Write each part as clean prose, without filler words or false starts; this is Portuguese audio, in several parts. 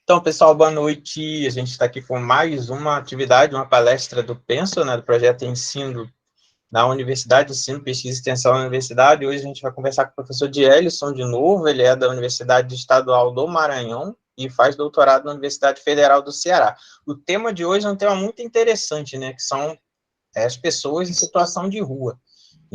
Então, pessoal, boa noite. A gente está aqui com mais uma atividade, uma palestra do Penso, né, do projeto Ensino na Universidade, Ensino, Pesquisa e Extensão na Universidade. Hoje a gente vai conversar com o professor Dielison de novo, ele é da Universidade Estadual do Maranhão e faz doutorado na Universidade Federal do Ceará. O tema de hoje é um tema muito interessante, né, que são as pessoas em situação de rua.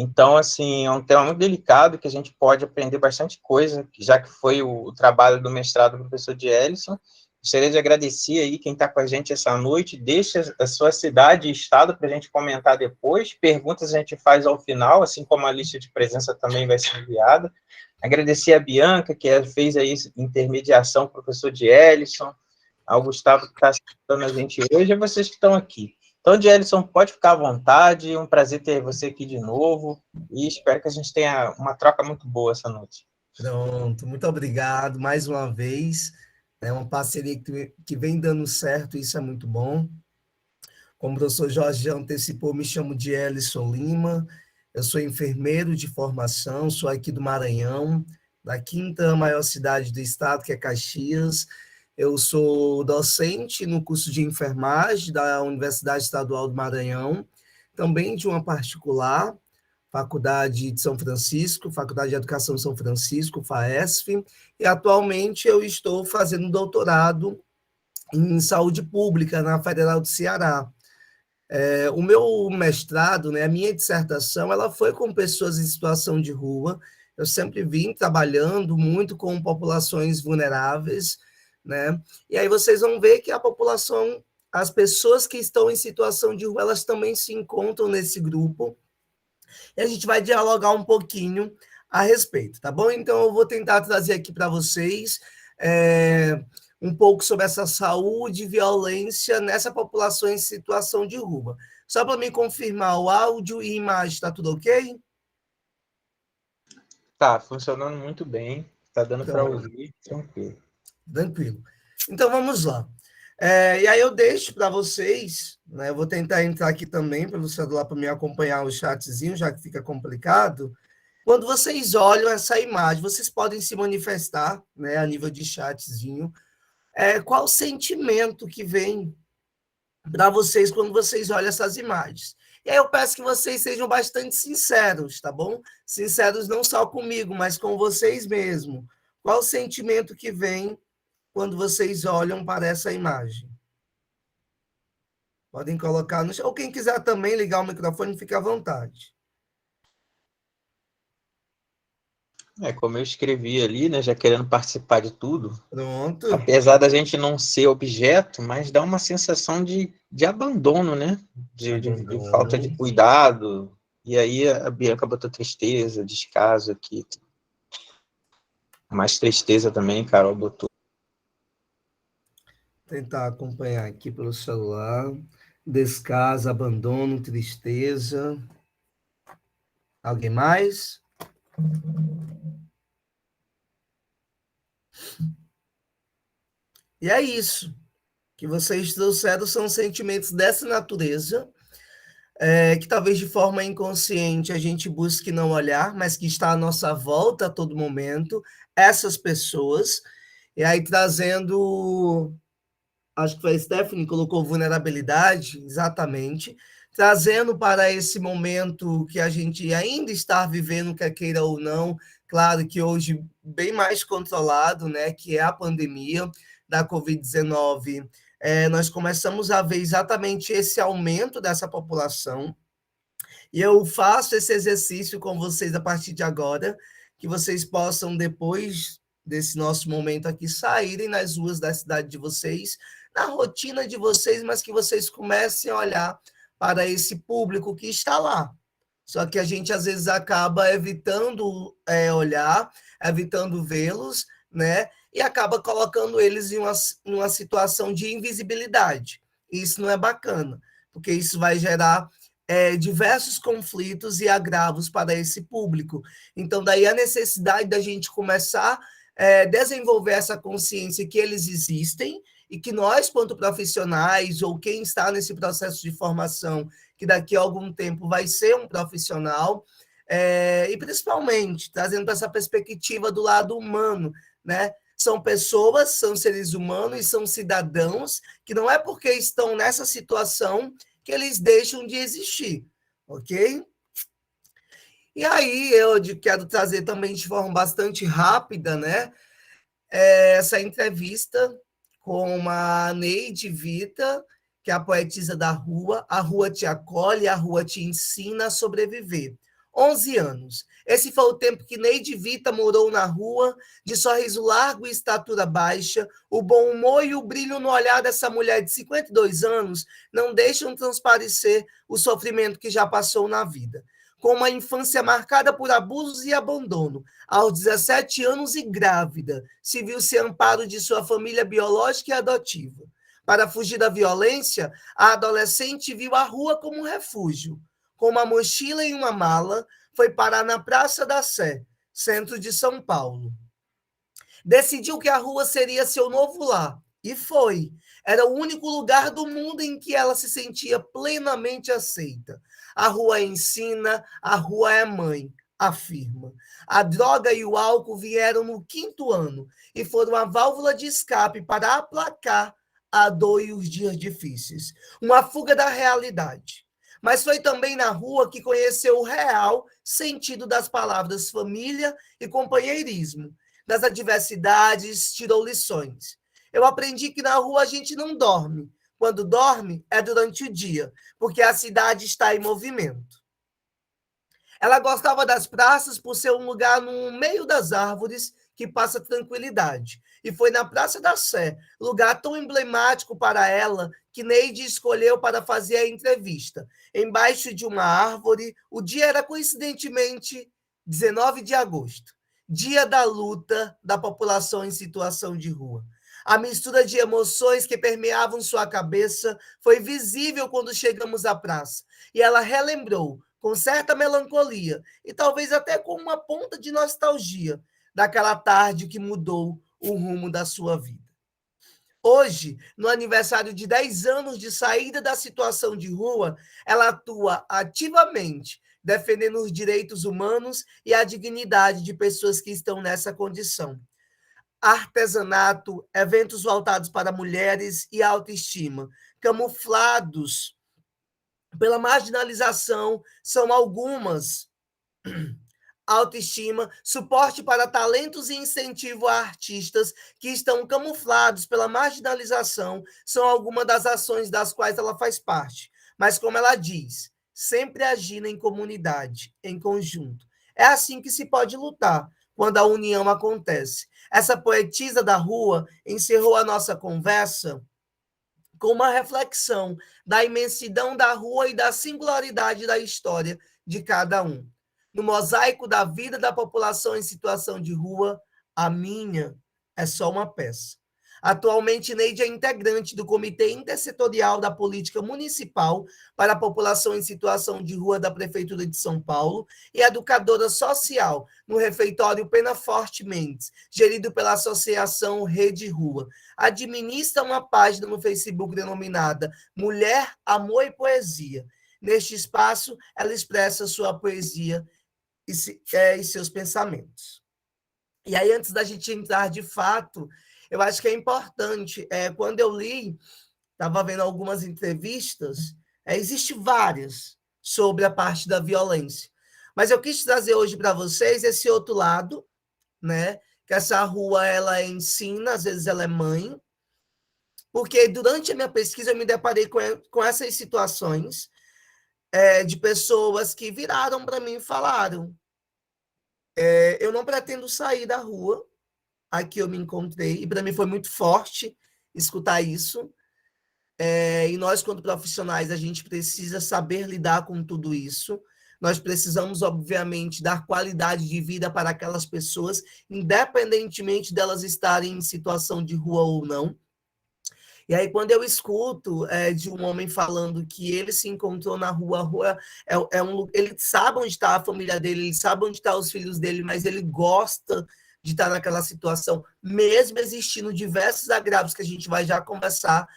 Então, assim, é um tema muito delicado que a gente pode aprender bastante coisa, já que foi o trabalho do mestrado do professor Dielison. Gostaria de agradecer aí quem está com a gente essa noite. Deixa a sua cidade e estado para a gente comentar depois. Perguntas a gente faz ao final, assim como a lista de presença também vai ser enviada. Agradecer a Bianca, que fez aí intermediação com o professor Dielison, ao Gustavo, que está assistindo a gente hoje, e a vocês que estão aqui. Então, Dielison, pode ficar à vontade, um prazer ter você aqui de novo, e espero que a gente tenha uma troca muito boa essa noite. Pronto, muito obrigado mais uma vez. É uma parceria que vem dando certo, isso é muito bom. Como o professor Jorge já antecipou, me chamo de Ellison Lima, eu sou enfermeiro de formação, sou aqui do Maranhão, da quinta maior cidade do estado, que é Caxias. Eu sou docente no curso de enfermagem da Universidade Estadual do Maranhão, também de uma particular, Faculdade de São Francisco, Faculdade de Educação de São Francisco, FAESF, e atualmente eu estou fazendo doutorado em saúde pública na Federal do Ceará. O meu mestrado, né, a minha dissertação, ela foi com pessoas em situação de rua. Eu sempre vim trabalhando muito com populações vulneráveis, né? E aí vocês vão ver que a população, as pessoas que estão em situação de rua, elas também se encontram nesse grupo. E a gente vai dialogar um pouquinho a respeito, tá bom? Então eu vou tentar trazer aqui para vocês um pouco sobre essa saúde e violência nessa população em situação de rua. Só para me confirmar, o áudio e imagem está tudo ok? Tá, funcionando muito bem, tá dando para Pronto, ouvir, tranquilo. tranquilo. Então vamos lá. E aí eu deixo para vocês, né? Eu vou tentar entrar aqui também pelo celular para me acompanhar o chatzinho, já que fica complicado. Quando vocês olham essa imagem, vocês podem se manifestar, né, a nível de chatzinho. Qual o sentimento que vem para vocês quando vocês olham essas imagens? E aí eu peço que vocês sejam bastante sinceros, tá bom? Sinceros não só comigo, mas com vocês mesmos. Qual o sentimento que vem quando vocês olham para essa imagem? Podem colocar no chat. Ou quem quiser também ligar o microfone, fique à vontade. Como eu escrevi ali, né, já querendo participar de tudo, Pronto. apesar da gente não ser objeto, mas dá uma sensação de abandono, né? De falta de Abandono. cuidado. E aí a Bianca botou tristeza, descaso aqui. Mais tristeza também, Carol botou. Tentar acompanhar aqui pelo celular. Descaso, abandono, tristeza. Alguém mais? E é isso. Que vocês trouxeram são sentimentos dessa natureza, que talvez de forma inconsciente a gente busque não olhar, mas que está à nossa volta a todo momento, essas pessoas. E aí trazendo, acho que foi a Stephanie que colocou vulnerabilidade, exatamente, trazendo para esse momento que a gente ainda está vivendo, quer queira ou não, claro que hoje bem mais controlado, né, que é a pandemia da Covid-19, nós começamos a ver exatamente esse aumento dessa população, e eu faço esse exercício com vocês a partir de agora, que vocês possam, depois desse nosso momento aqui, saírem nas ruas da cidade de vocês, na rotina de vocês, mas que vocês comecem a olhar para esse público que está lá. Só que a gente, às vezes, acaba evitando olhar, evitando vê-los, né? E acaba colocando eles em uma situação de invisibilidade. Isso não é bacana, porque isso vai gerar diversos conflitos e agravos para esse público. Então, daí a necessidade da gente começar a desenvolver essa consciência que eles existem e que nós, quanto profissionais, ou quem está nesse processo de formação, que daqui a algum tempo vai ser um profissional, e principalmente trazendo para essa perspectiva do lado humano, né? São pessoas, são seres humanos, são cidadãos, que não é porque estão nessa situação que eles deixam de existir, ok? E aí eu quero trazer também de forma bastante rápida, né, essa entrevista com a Neide Vita, que é a poetisa da rua. A rua te acolhe, a rua te ensina a sobreviver. 11 anos. Esse foi o tempo que Neide Vita morou na rua, de sorriso largo e estatura baixa. O bom humor e o brilho no olhar dessa mulher de 52 anos não deixam transparecer o sofrimento que já passou na vida. Com uma infância marcada por abusos e abandono, aos 17 anos e grávida, se viu sem amparo de sua família biológica e adotiva. Para fugir da violência, a adolescente viu a rua como um refúgio. Com uma mochila e uma mala, foi parar na Praça da Sé, centro de São Paulo. Decidiu que a rua seria seu novo lar, e foi. Era o único lugar do mundo em que ela se sentia plenamente aceita. A rua ensina, a rua é mãe, afirma. A droga e o álcool vieram no 5º ano e foram a válvula de escape para aplacar a dor e os dias difíceis. Uma fuga da realidade. Mas foi também na rua que conheceu o real sentido das palavras família e companheirismo. Das adversidades, tirou lições. Eu aprendi que na rua a gente não dorme. Quando dorme, é durante o dia, porque a cidade está em movimento. Ela gostava das praças por ser um lugar no meio das árvores que passa tranquilidade. E foi na Praça da Sé, lugar tão emblemático para ela, que Neide escolheu para fazer a entrevista. Embaixo de uma árvore, o dia era coincidentemente 19 de agosto, dia da luta da população em situação de rua. A mistura de emoções que permeavam sua cabeça foi visível quando chegamos à praça, e ela relembrou, com certa melancolia, e talvez até com uma ponta de nostalgia, daquela tarde que mudou o rumo da sua vida. Hoje, no aniversário de 10 anos de saída da situação de rua, ela atua ativamente, defendendo os direitos humanos e a dignidade de pessoas que estão nessa condição. Artesanato, eventos voltados para mulheres e autoestima, camuflados pela marginalização, são algumas. Autoestima, suporte para talentos e incentivo a artistas que estão camuflados pela marginalização, são algumas das ações das quais ela faz parte. Mas, como ela diz, sempre agindo em comunidade, em conjunto. É assim que se pode lutar, quando a união acontece. Essa poetisa da rua encerrou a nossa conversa com uma reflexão da imensidão da rua e da singularidade da história de cada um. No mosaico da vida da população em situação de rua, a minha é só uma peça. Atualmente, Neide é integrante do Comitê Intersetorial da Política Municipal para a População em Situação de Rua da Prefeitura de São Paulo e educadora social no Refeitório Penaforte Mendes, gerido pela Associação Rede Rua. Administra uma página no Facebook denominada Mulher, Amor e Poesia. Neste espaço, ela expressa sua poesia e seus pensamentos. E aí, antes da gente entrar de fato, eu acho que é importante, quando eu li, estava vendo algumas entrevistas, existem várias sobre a parte da violência, mas eu quis trazer hoje para vocês esse outro lado, né? Que essa rua, ela ensina, às vezes ela é mãe, porque durante a minha pesquisa eu me deparei com essas situações de pessoas que viraram para mim e falaram: eu não pretendo sair da rua, aqui eu me encontrei, e para mim foi muito forte escutar isso. E nós, quanto profissionais, a gente precisa saber lidar com tudo isso. Nós precisamos, obviamente, dar qualidade de vida para aquelas pessoas, independentemente delas estarem em situação de rua ou não. E aí, quando eu escuto de um homem falando que ele se encontrou na rua, a rua ele sabe onde está a família dele, ele sabe onde estão os filhos dele, mas ele gosta de estar naquela situação, mesmo existindo diversos agravos que a gente vai já conversar,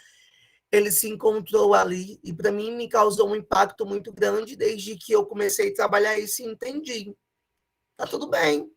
ele se encontrou ali, e para mim me causou um impacto muito grande desde que eu comecei a trabalhar isso e entendi. Tá tudo bem.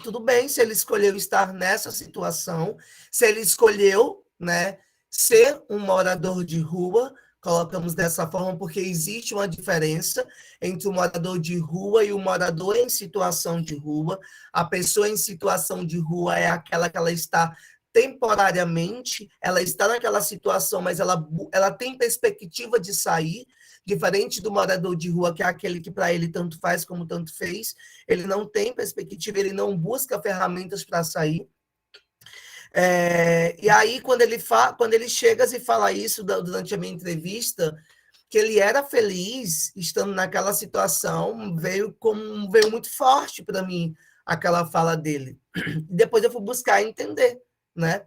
Tudo bem se ele escolheu estar nessa situação, se ele escolheu, né, ser um morador de rua, colocamos dessa forma, porque existe uma diferença entre o morador de rua e o morador em situação de rua. A pessoa em situação de rua é aquela que ela está temporariamente, ela está naquela situação, mas ela tem perspectiva de sair, diferente do morador de rua, que é aquele que para ele tanto faz como tanto fez, ele não tem perspectiva, ele não busca ferramentas para sair. E aí, quando ele chega e fala isso durante a minha entrevista, que ele era feliz estando naquela situação, veio muito forte para mim aquela fala dele. Depois eu fui buscar entender, né?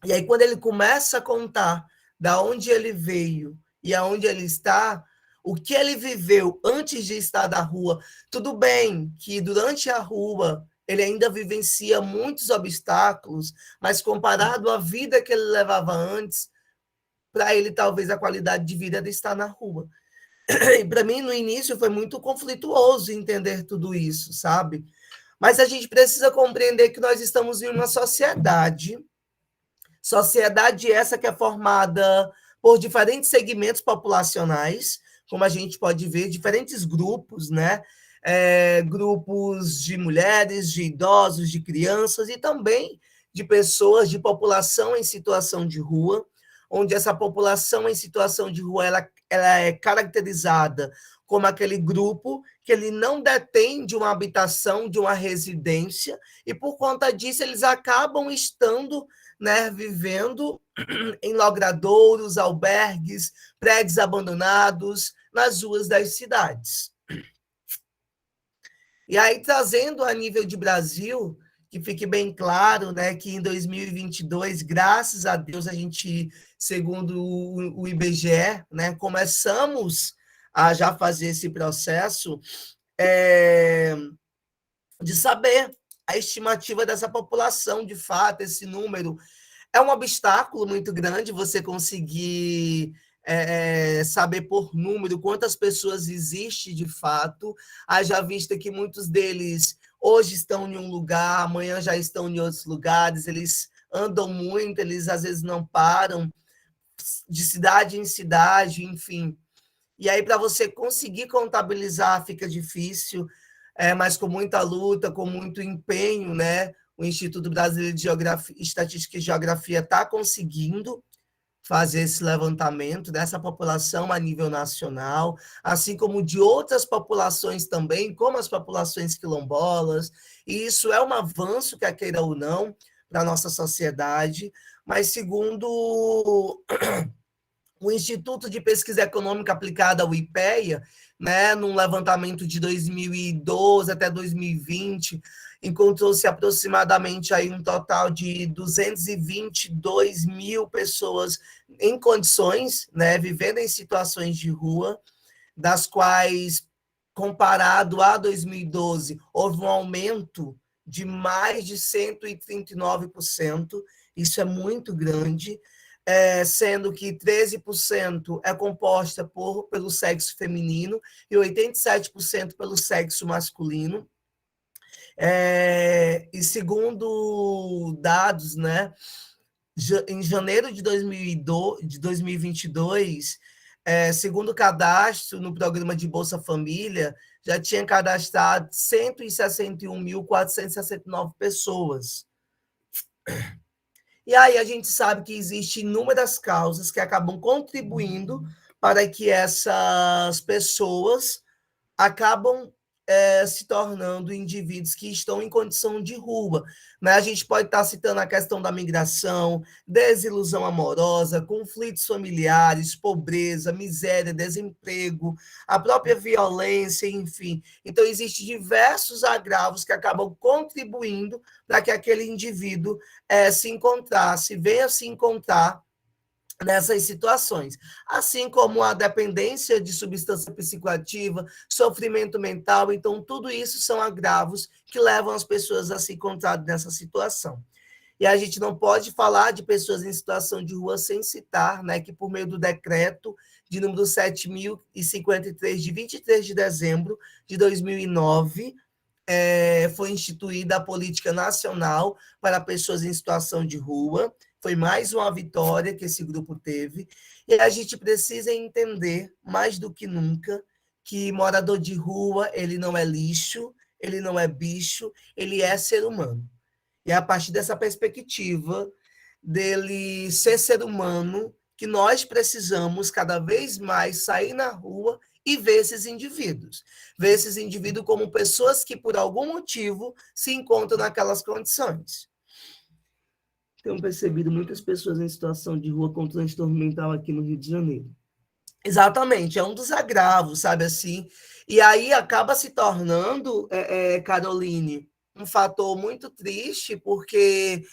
E aí, quando ele começa a contar da onde ele veio e aonde ele está, o que ele viveu antes de estar da rua, tudo bem que durante a rua ele ainda vivencia muitos obstáculos, mas comparado à vida que ele levava antes, para ele talvez a qualidade de vida é de estar na rua. E para mim, no início, foi muito conflituoso entender tudo isso, sabe? Mas a gente precisa compreender que nós estamos em uma sociedade essa que é formada por diferentes segmentos populacionais, como a gente pode ver, diferentes grupos, né? Grupos de mulheres, de idosos, de crianças e também de pessoas, de população em situação de rua, onde essa população em situação de rua ela é caracterizada como aquele grupo que ele não detém de uma habitação, de uma residência, e por conta disso eles acabam estando, né, vivendo em logradouros, albergues, prédios abandonados nas ruas das cidades. E aí, trazendo a nível de Brasil, que fique bem claro, né, que em 2022, graças a Deus, a gente, segundo o IBGE, né, começamos a já fazer esse processo de saber a estimativa dessa população, de fato, esse número. É um obstáculo muito grande você conseguir saber por número quantas pessoas existem de fato, haja vista que muitos deles hoje estão em um lugar, amanhã já estão em outros lugares, eles andam muito, eles às vezes não param, de cidade em cidade, enfim. E aí, para você conseguir contabilizar, fica difícil, mas com muita luta, com muito empenho, né? O Instituto Brasileiro de Estatística e Geografia está conseguindo fazer esse levantamento dessa população a nível nacional, assim como de outras populações também, como as populações quilombolas, e isso é um avanço, quer queira ou não, para a nossa sociedade, mas segundo o Instituto de Pesquisa Econômica Aplicada, o IPEA, né, num levantamento de 2012 até 2020, encontrou-se aproximadamente aí um total de 222 mil pessoas em condições, né, vivendo em situações de rua, das quais, comparado a 2012, houve um aumento de mais de 139%, isso é muito grande, sendo que 13% é composta pelo sexo feminino e 87% pelo sexo masculino. E segundo dados, né, em janeiro de 2022, segundo o cadastro no programa de Bolsa Família, já tinha cadastrado 161.469 pessoas. E aí a gente sabe que existem inúmeras causas que acabam contribuindo para que essas pessoas acabam se tornando indivíduos que estão em condição de rua. Né? A gente pode estar citando a questão da migração, desilusão amorosa, conflitos familiares, pobreza, miséria, desemprego, a própria violência, enfim. Então, existem diversos agravos que acabam contribuindo para que aquele indivíduo venha se encontrar nessas situações, assim como a dependência de substância psicoativa, sofrimento mental, então tudo isso são agravos que levam as pessoas a se encontrar nessa situação. E a gente não pode falar de pessoas em situação de rua sem citar, né, que por meio do decreto de número 7.053, de 23 de dezembro de 2009, foi instituída a Política Nacional para Pessoas em Situação de Rua. Foi mais uma vitória que esse grupo teve. E a gente precisa entender, mais do que nunca, que morador de rua, ele não é lixo, ele não é bicho, ele é ser humano. E é a partir dessa perspectiva dele ser humano que nós precisamos cada vez mais sair na rua e ver esses indivíduos. Ver esses indivíduos como pessoas que, por algum motivo, se encontram naquelas condições. Tenho percebido muitas pessoas em situação de rua com transtorno mental aqui no Rio de Janeiro. Exatamente, é um dos agravos, sabe assim? E aí acaba se tornando, Caroline, um fator muito triste, porque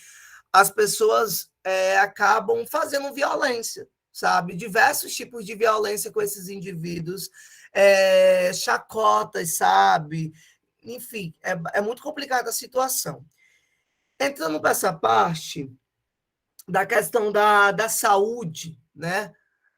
as pessoas acabam fazendo violência, sabe? Diversos tipos de violência com esses indivíduos, chacotas, sabe? Enfim, é muito complicada a situação. Entrando para essa parte da questão da saúde, né?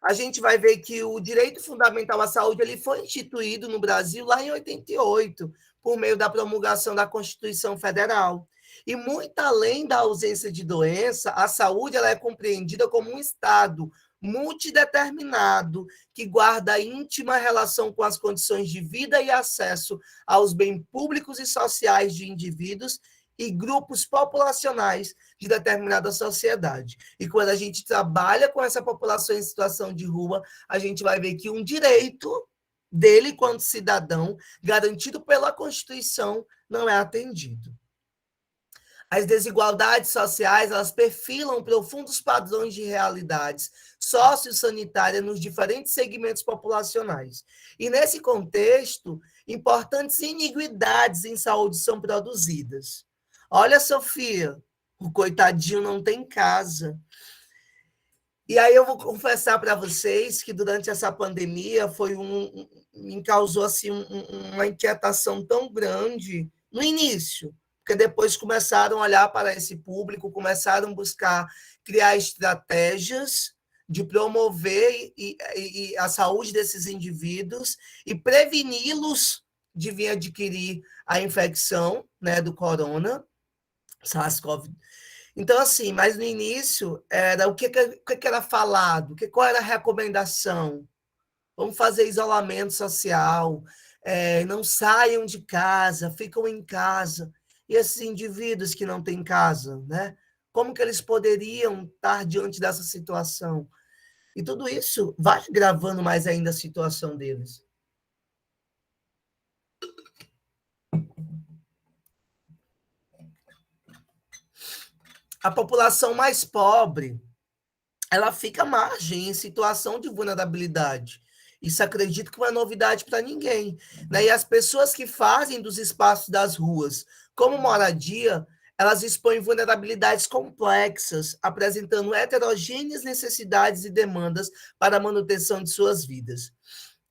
A gente vai ver que o direito fundamental à saúde ele foi instituído no Brasil lá em 88, por meio da promulgação da Constituição Federal. E muito além da ausência de doença, a saúde ela é compreendida como um estado multideterminado que guarda íntima relação com as condições de vida e acesso aos bens públicos e sociais de indivíduos e grupos populacionais de determinada sociedade. E quando a gente trabalha com essa população em situação de rua, a gente vai ver que um direito dele, enquanto cidadão, garantido pela Constituição, não é atendido. As desigualdades sociais, elas perfilam profundos padrões de realidades sociossanitárias nos diferentes segmentos populacionais. E, nesse contexto, importantes iniquidades em saúde são produzidas. Olha, Sofia, o coitadinho não tem casa. E aí eu vou confessar para vocês que durante essa pandemia me causou assim, uma inquietação tão grande no início, porque depois começaram a olhar para esse público, começaram a buscar criar estratégias de promover a saúde desses indivíduos e preveni-los de vir adquirir a infecção, né, do corona, SARS-CoV. Então, assim, mas no início, era o que era falado, qual era a recomendação? Vamos fazer isolamento social, não saiam de casa, ficam em casa. E esses indivíduos que não têm casa, né? Como que eles poderiam estar diante dessa situação? E tudo isso vai gravando mais ainda a situação deles. A população mais pobre, ela fica à margem, em situação de vulnerabilidade. Isso acredito que não é novidade para ninguém. Né? E as pessoas que fazem dos espaços das ruas como moradia, elas expõem vulnerabilidades complexas, apresentando heterogêneas necessidades e demandas para a manutenção de suas vidas.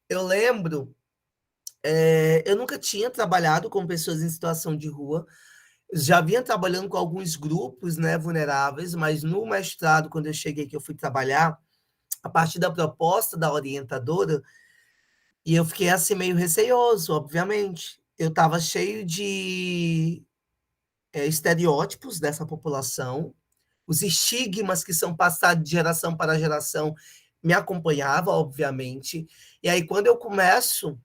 Eu lembro, eu nunca tinha trabalhado com pessoas em situação de rua, já vinha trabalhando com alguns grupos, né, vulneráveis, mas no mestrado, quando eu cheguei, que eu fui trabalhar, a partir da proposta da orientadora, e eu fiquei assim meio receoso, obviamente. Eu estava cheio de estereótipos dessa população, os estigmas que são passados de geração para geração me acompanhavam, obviamente. E aí, quando eu começo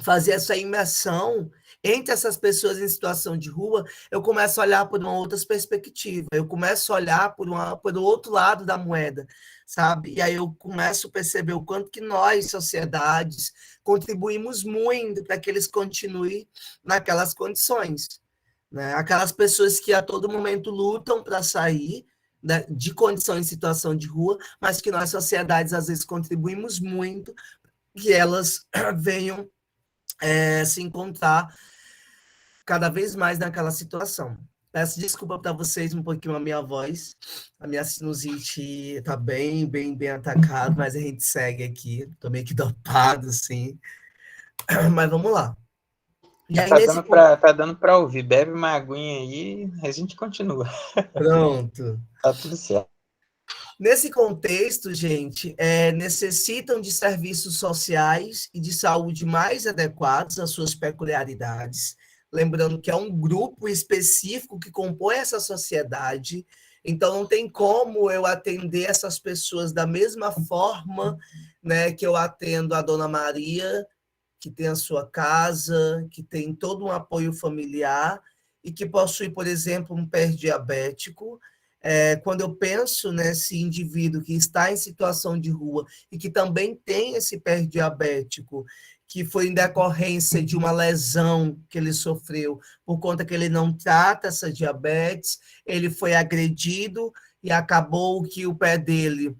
fazer essa imersão entre essas pessoas em situação de rua, eu começo a olhar por uma outra perspectiva, eu começo a olhar por o outro lado da moeda, sabe? E aí eu começo a perceber o quanto que nós, sociedades, contribuímos muito para que eles continuem naquelas condições, né? Aquelas pessoas que a todo momento lutam para sair de condição em situação de rua, mas que nós, sociedades, às vezes contribuímos muito que elas venham se encontrar cada vez mais naquela situação. Peço desculpa para vocês um pouquinho a minha voz, a minha sinusite está bem atacada, mas a gente segue aqui, estou meio que dopado, assim, mas vamos lá. E aí, tá dando para ouvir, bebe uma aguinha aí, a gente continua. Pronto. Tá tudo certo. Nesse contexto, gente, necessitam de serviços sociais e de saúde mais adequados às suas peculiaridades, lembrando que é um grupo específico que compõe essa sociedade, então não tem como eu atender essas pessoas da mesma forma, né, que eu atendo a Dona Maria, que tem a sua casa, que tem todo um apoio familiar e que possui, por exemplo, um pé diabético. Quando eu penso nesse indivíduo que está em situação de rua e que também tem esse pé diabético, que foi em decorrência de uma lesão que ele sofreu, por conta que ele não trata essa diabetes, ele foi agredido e acabou que o pé dele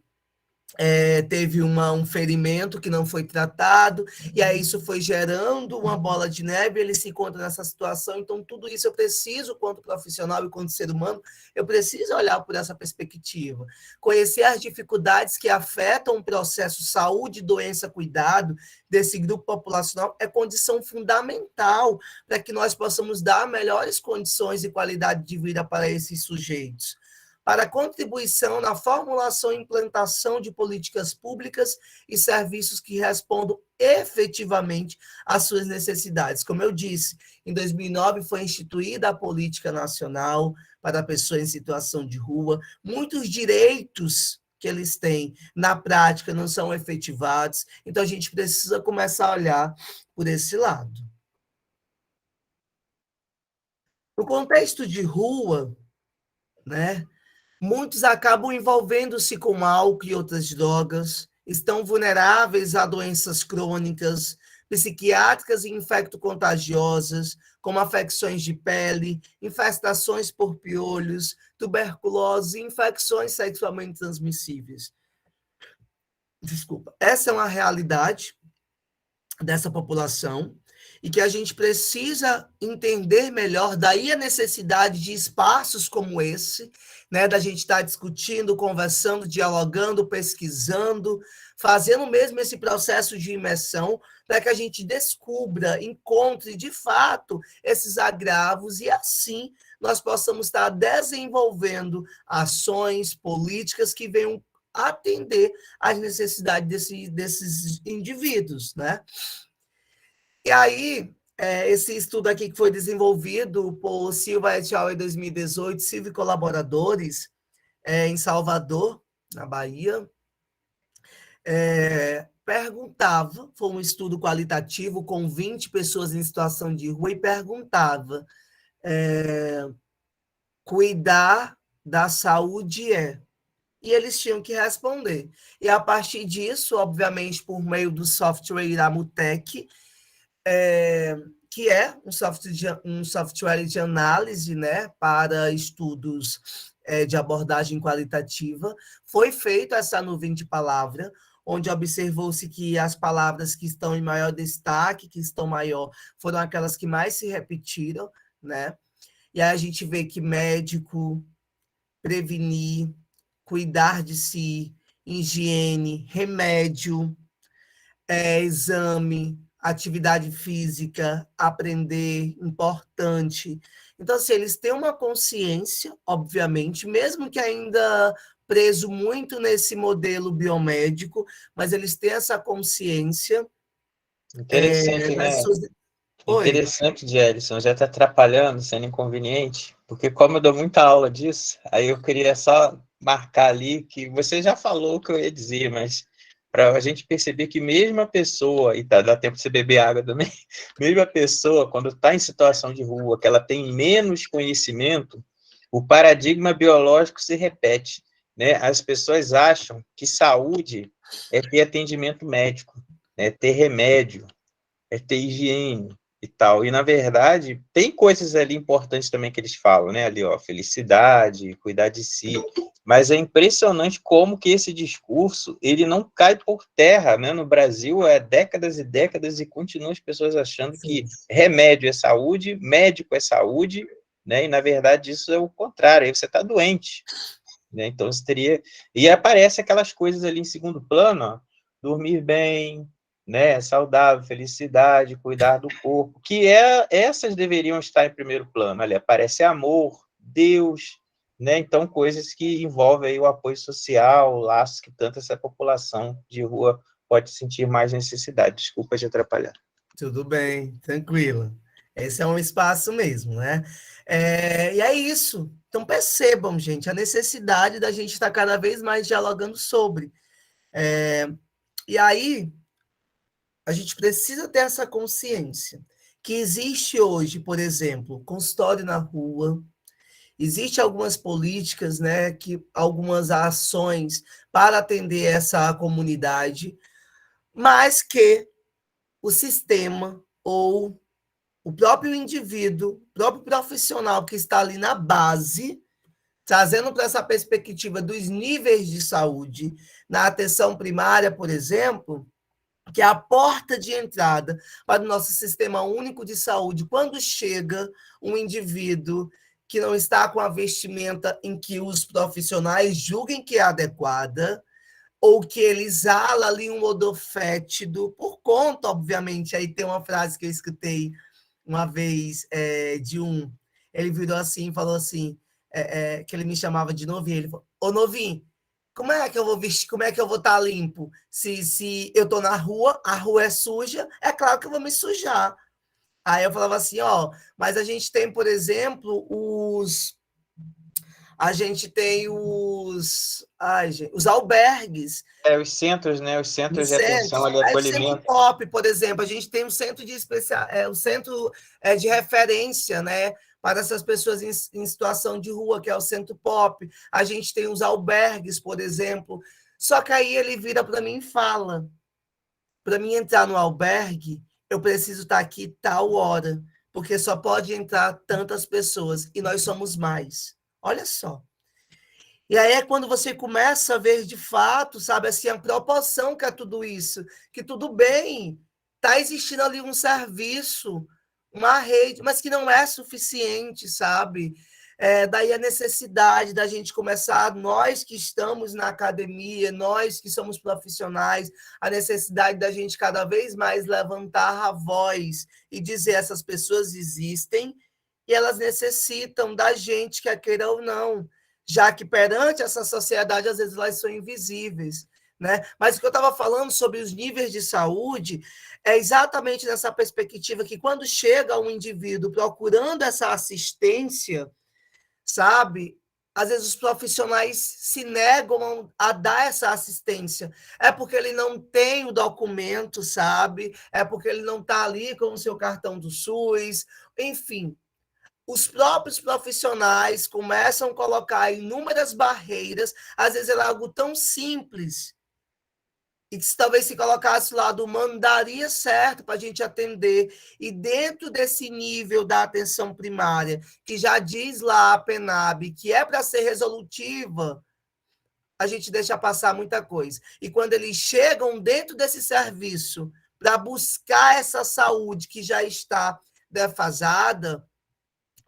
teve um ferimento que não foi tratado, e aí isso foi gerando uma bola de neve, ele se encontra nessa situação, então tudo isso eu preciso, quanto profissional e quanto ser humano, eu preciso olhar por essa perspectiva, conhecer as dificuldades que afetam o processo saúde, doença, cuidado desse grupo populacional é condição fundamental para que nós possamos dar melhores condições e qualidade de vida para esses sujeitos, para contribuição na formulação e implantação de políticas públicas e serviços que respondam efetivamente às suas necessidades. Como eu disse, em 2009 foi instituída a Política Nacional para pessoas em situação de rua. Muitos direitos que eles têm, na prática, não são efetivados. Então, a gente precisa começar a olhar por esse lado. No contexto de rua, né, muitos acabam envolvendo-se com álcool e outras drogas, estão vulneráveis a doenças crônicas, psiquiátricas e infecto-contagiosas, como afecções de pele, infestações por piolhos, tuberculose e infecções sexualmente transmissíveis. Desculpa. Essa é uma realidade dessa população e que a gente precisa entender melhor, daí a necessidade de espaços como esse, né, da gente estar discutindo, conversando, dialogando, pesquisando, fazendo mesmo esse processo de imersão, para que a gente descubra, encontre de fato esses agravos e assim nós possamos estar desenvolvendo ações políticas que venham atender às necessidades desses indivíduos, né? E aí, esse estudo aqui que foi desenvolvido por Silva et al. Em 2018, Silva e colaboradores, em Salvador, na Bahia, perguntava, foi um estudo qualitativo com 20 pessoas em situação de rua, e perguntava, cuidar da saúde é? E eles tinham que responder. E a partir disso, obviamente, por meio do software Iramutec, que é um software de análise, né, para estudos de abordagem qualitativa, foi feita essa nuvem de palavra, onde observou-se que as palavras que estão em maior destaque, que estão maior, foram aquelas que mais se repetiram, né? E aí a gente vê que médico, prevenir, cuidar de si, higiene, remédio, exame, atividade física, aprender, importante. Então, assim, eles têm uma consciência, obviamente, mesmo que ainda preso muito nesse modelo biomédico, mas eles têm essa consciência. Interessante, né? Suas... Interessante, Gelson, já está atrapalhando, sendo inconveniente, porque como eu dou muita aula disso, aí eu queria só marcar ali que você já falou o que eu ia dizer, mas para a gente perceber que mesmo a pessoa, e dá tempo de você beber água também, mesmo a pessoa, quando está em situação de rua, que ela tem menos conhecimento, o paradigma biológico se repete, né? As pessoas acham que saúde é ter atendimento médico, é ter remédio, é ter higiene e tal. E, na verdade, tem coisas ali importantes também que eles falam, né? Ali, ó, felicidade, cuidar de si. Mas é impressionante como que esse discurso, ele não cai por terra, né? No Brasil, décadas e décadas e continuam as pessoas achando que remédio é saúde, médico é saúde, né? E, na verdade, isso é o contrário. Aí você está doente, né? Então, você teria... E aparece aquelas coisas ali em segundo plano, ó, dormir bem, né, saudável, felicidade, cuidar do corpo, que essas deveriam estar em primeiro plano. Ali aparece amor, Deus, né? Então coisas que envolvem aí o apoio social, laços que tanto essa população de rua pode sentir mais necessidade. Desculpa de atrapalhar. Tudo bem, tranquila. Esse é um espaço mesmo, né? E é isso. Então percebam, gente, a necessidade da gente estar cada vez mais dialogando sobre. E aí a gente precisa ter essa consciência que existe hoje, por exemplo, consultório na rua, existe algumas políticas, né, que algumas ações para atender essa comunidade, mas que o sistema ou o próprio indivíduo, o próprio profissional que está ali na base, trazendo para essa perspectiva dos níveis de saúde, na atenção primária, por exemplo, que é a porta de entrada para o nosso sistema único de saúde, quando chega um indivíduo que não está com a vestimenta em que os profissionais julguem que é adequada, ou que ele exala ali um odor fétido, por conta, obviamente, aí tem uma frase que eu escutei uma vez ele virou assim e falou assim, que ele me chamava de novinho, ele falou, ô novinho, como é que eu vou vestir, como é que eu vou estar limpo? Se eu estou na rua, a rua é suja, é claro que eu vou me sujar. Aí eu falava assim, ó, mas a gente tem, por exemplo, a gente tem os albergues, Os centros, né? Os centros de atenção Vicente, ali, aí o Centro acolhimento. Pop, por exemplo, a gente tem um centro de especial, o centro de referência, né, para essas pessoas em situação de rua, que é o Centro Pop. A gente tem os albergues, por exemplo. Só que aí ele vira para mim e fala: para mim entrar no albergue, eu preciso estar aqui tal hora, porque só pode entrar tantas pessoas e nós somos mais. Olha só. E aí é quando você começa a ver de fato, sabe, assim, a proporção que é tudo isso, que tudo bem, está existindo ali um serviço, uma rede, mas que não é suficiente, sabe? Daí a necessidade da gente começar, nós que estamos na academia, nós que somos profissionais, a necessidade da gente cada vez mais levantar a voz e dizer essas pessoas existem e elas necessitam da gente, quer queira ou não, já que perante essa sociedade, às vezes, elas são invisíveis. Né? Mas o que eu estava falando sobre os níveis de saúde é exatamente nessa perspectiva que quando chega um indivíduo procurando essa assistência, sabe? Às vezes os profissionais se negam a dar essa assistência. É porque ele não tem o documento, sabe? É porque ele não está ali com o seu cartão do SUS, enfim, os próprios profissionais começam a colocar inúmeras barreiras, às vezes é algo tão simples, e que talvez se colocasse o lado humano, daria certo para a gente atender. E dentro desse nível da atenção primária, que já diz lá a PENAB, que é para ser resolutiva, a gente deixa passar muita coisa. E quando eles chegam dentro desse serviço para buscar essa saúde que já está defasada,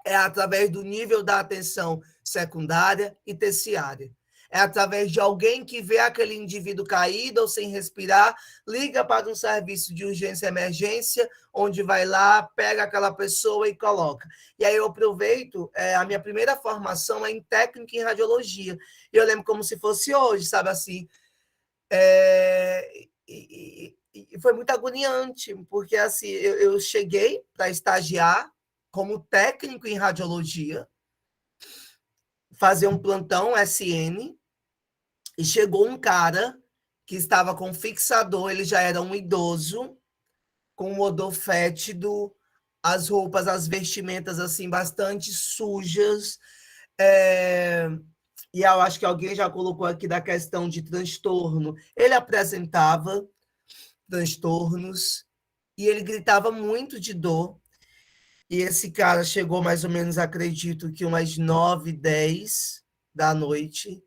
é através do nível da atenção secundária e terciária. É através de alguém que vê aquele indivíduo caído ou sem respirar, liga para um serviço de urgência e emergência, onde vai lá, pega aquela pessoa e coloca. E aí eu aproveito, a minha primeira formação é em técnica em radiologia. E eu lembro como se fosse hoje, sabe assim? E foi muito agoniante, porque assim, eu cheguei para estagiar como técnico em radiologia, fazer um plantão SN, e chegou um cara que estava com fixador, ele já era um idoso, com um odor fétido, as roupas, as vestimentas, assim, bastante sujas, e eu acho que alguém já colocou aqui da questão de transtorno. Ele apresentava transtornos, e ele gritava muito de dor, e esse cara chegou mais ou menos, acredito que umas 9, 10 da noite,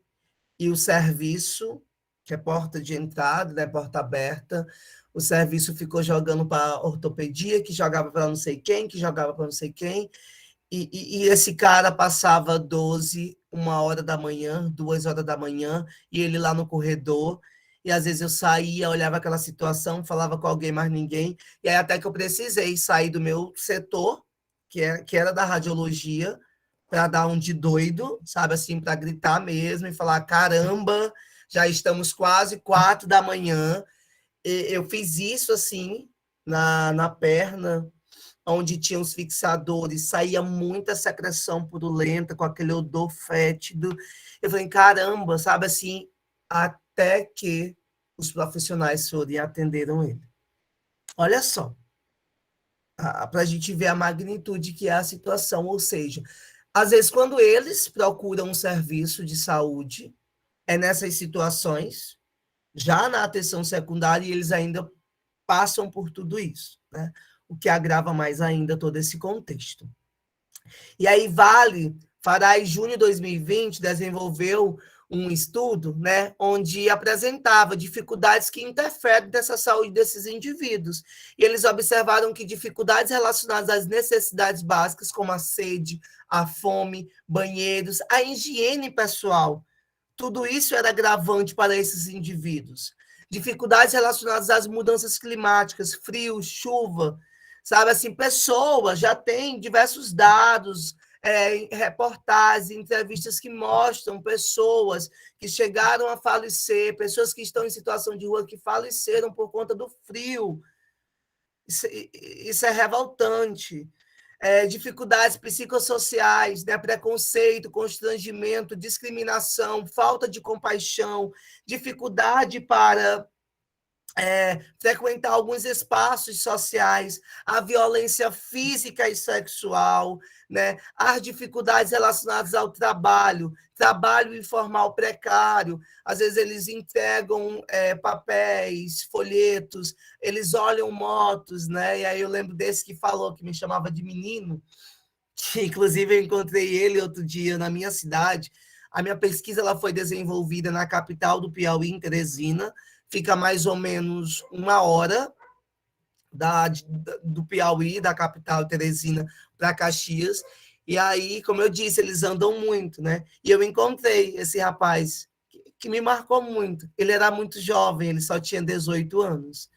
e o serviço, que é porta de entrada, né, porta aberta, o serviço ficou jogando para ortopedia, que jogava para não sei quem, que jogava para não sei quem, e esse cara passava 12, 1 hora da manhã, 2 horas da manhã, e ele lá no corredor, e às vezes eu saía, olhava aquela situação, falava com alguém, mais ninguém, e aí até que eu precisei sair do meu setor, que era da radiologia, para dar um de doido, sabe, assim, para gritar mesmo e falar: caramba, já estamos quase 4 da manhã. Eu fiz isso assim na perna. onde tinha os fixadores, saía muita secreção purulenta, com aquele odor fétido. Eu falei, caramba, sabe assim, até que os profissionais foram e atenderam ele. Olha só, para a gente ver a magnitude que é a situação, ou seja, às vezes quando eles procuram um serviço de saúde, é nessas situações, já na atenção secundária, e eles ainda passam por tudo isso, né? O que agrava mais ainda todo esse contexto. E aí, Farai, em junho de 2020, desenvolveu um estudo, né, onde apresentava dificuldades que interferem nessa saúde desses indivíduos. E eles observaram que dificuldades relacionadas às necessidades básicas, como a sede, a fome, banheiros, a higiene pessoal, tudo isso era agravante para esses indivíduos. Dificuldades relacionadas às mudanças climáticas, frio, chuva, sabe assim, pessoas já têm diversos dados, reportagens, entrevistas que mostram pessoas que chegaram a falecer, pessoas que estão em situação de rua que faleceram por conta do frio. Isso é revoltante. Dificuldades psicossociais, né? Preconceito, constrangimento, discriminação, falta de compaixão, dificuldade para frequentar alguns espaços sociais, a violência física e sexual, né? As dificuldades relacionadas ao trabalho, trabalho informal precário, às vezes eles entregam papéis, folhetos, eles olham motos, né? E aí eu lembro desse que falou, que me chamava de menino, que inclusive eu encontrei ele outro dia na minha cidade. A minha pesquisa ela foi desenvolvida na capital do Piauí, em Teresina, fica mais ou menos 1 hora do Piauí, da capital Teresina, para Caxias. E aí, como eu disse, eles andam muito, né? E eu encontrei esse rapaz que me marcou muito. Ele era muito jovem, ele só tinha 18 anos.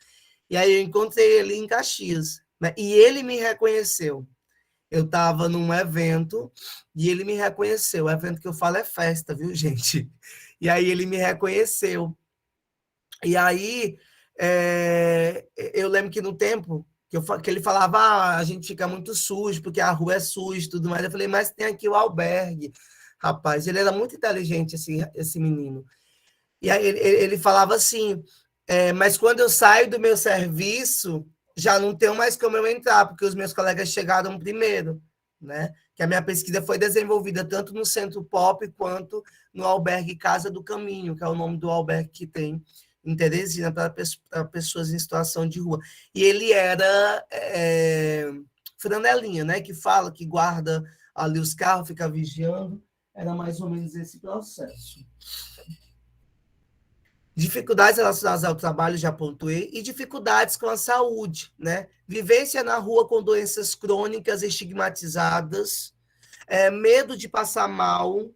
E aí eu encontrei ele em Caxias, né? E ele me reconheceu. Eu estava num evento e ele me reconheceu. O evento que eu falo é festa, viu, gente? E aí ele me reconheceu. E aí, eu lembro que no tempo que ele falava, a gente fica muito sujo, porque a rua é suja e tudo mais. Eu falei, mas tem aqui o albergue. Rapaz, ele era muito inteligente, esse menino. E aí ele falava assim, mas quando eu saio do meu serviço, já não tenho mais como eu entrar, porque os meus colegas chegaram primeiro, né? Que a minha pesquisa foi desenvolvida tanto no Centro Pop quanto no albergue Casa do Caminho, que é o nome do albergue que tem em Teresina para pessoas em situação de rua. E ele era franelinha, né? Que fala, que guarda ali os carros, fica vigiando. Era mais ou menos esse processo. Dificuldades relacionadas ao trabalho, já pontuei, e dificuldades com a saúde, né? Vivência na rua com doenças crônicas estigmatizadas, medo de passar mal.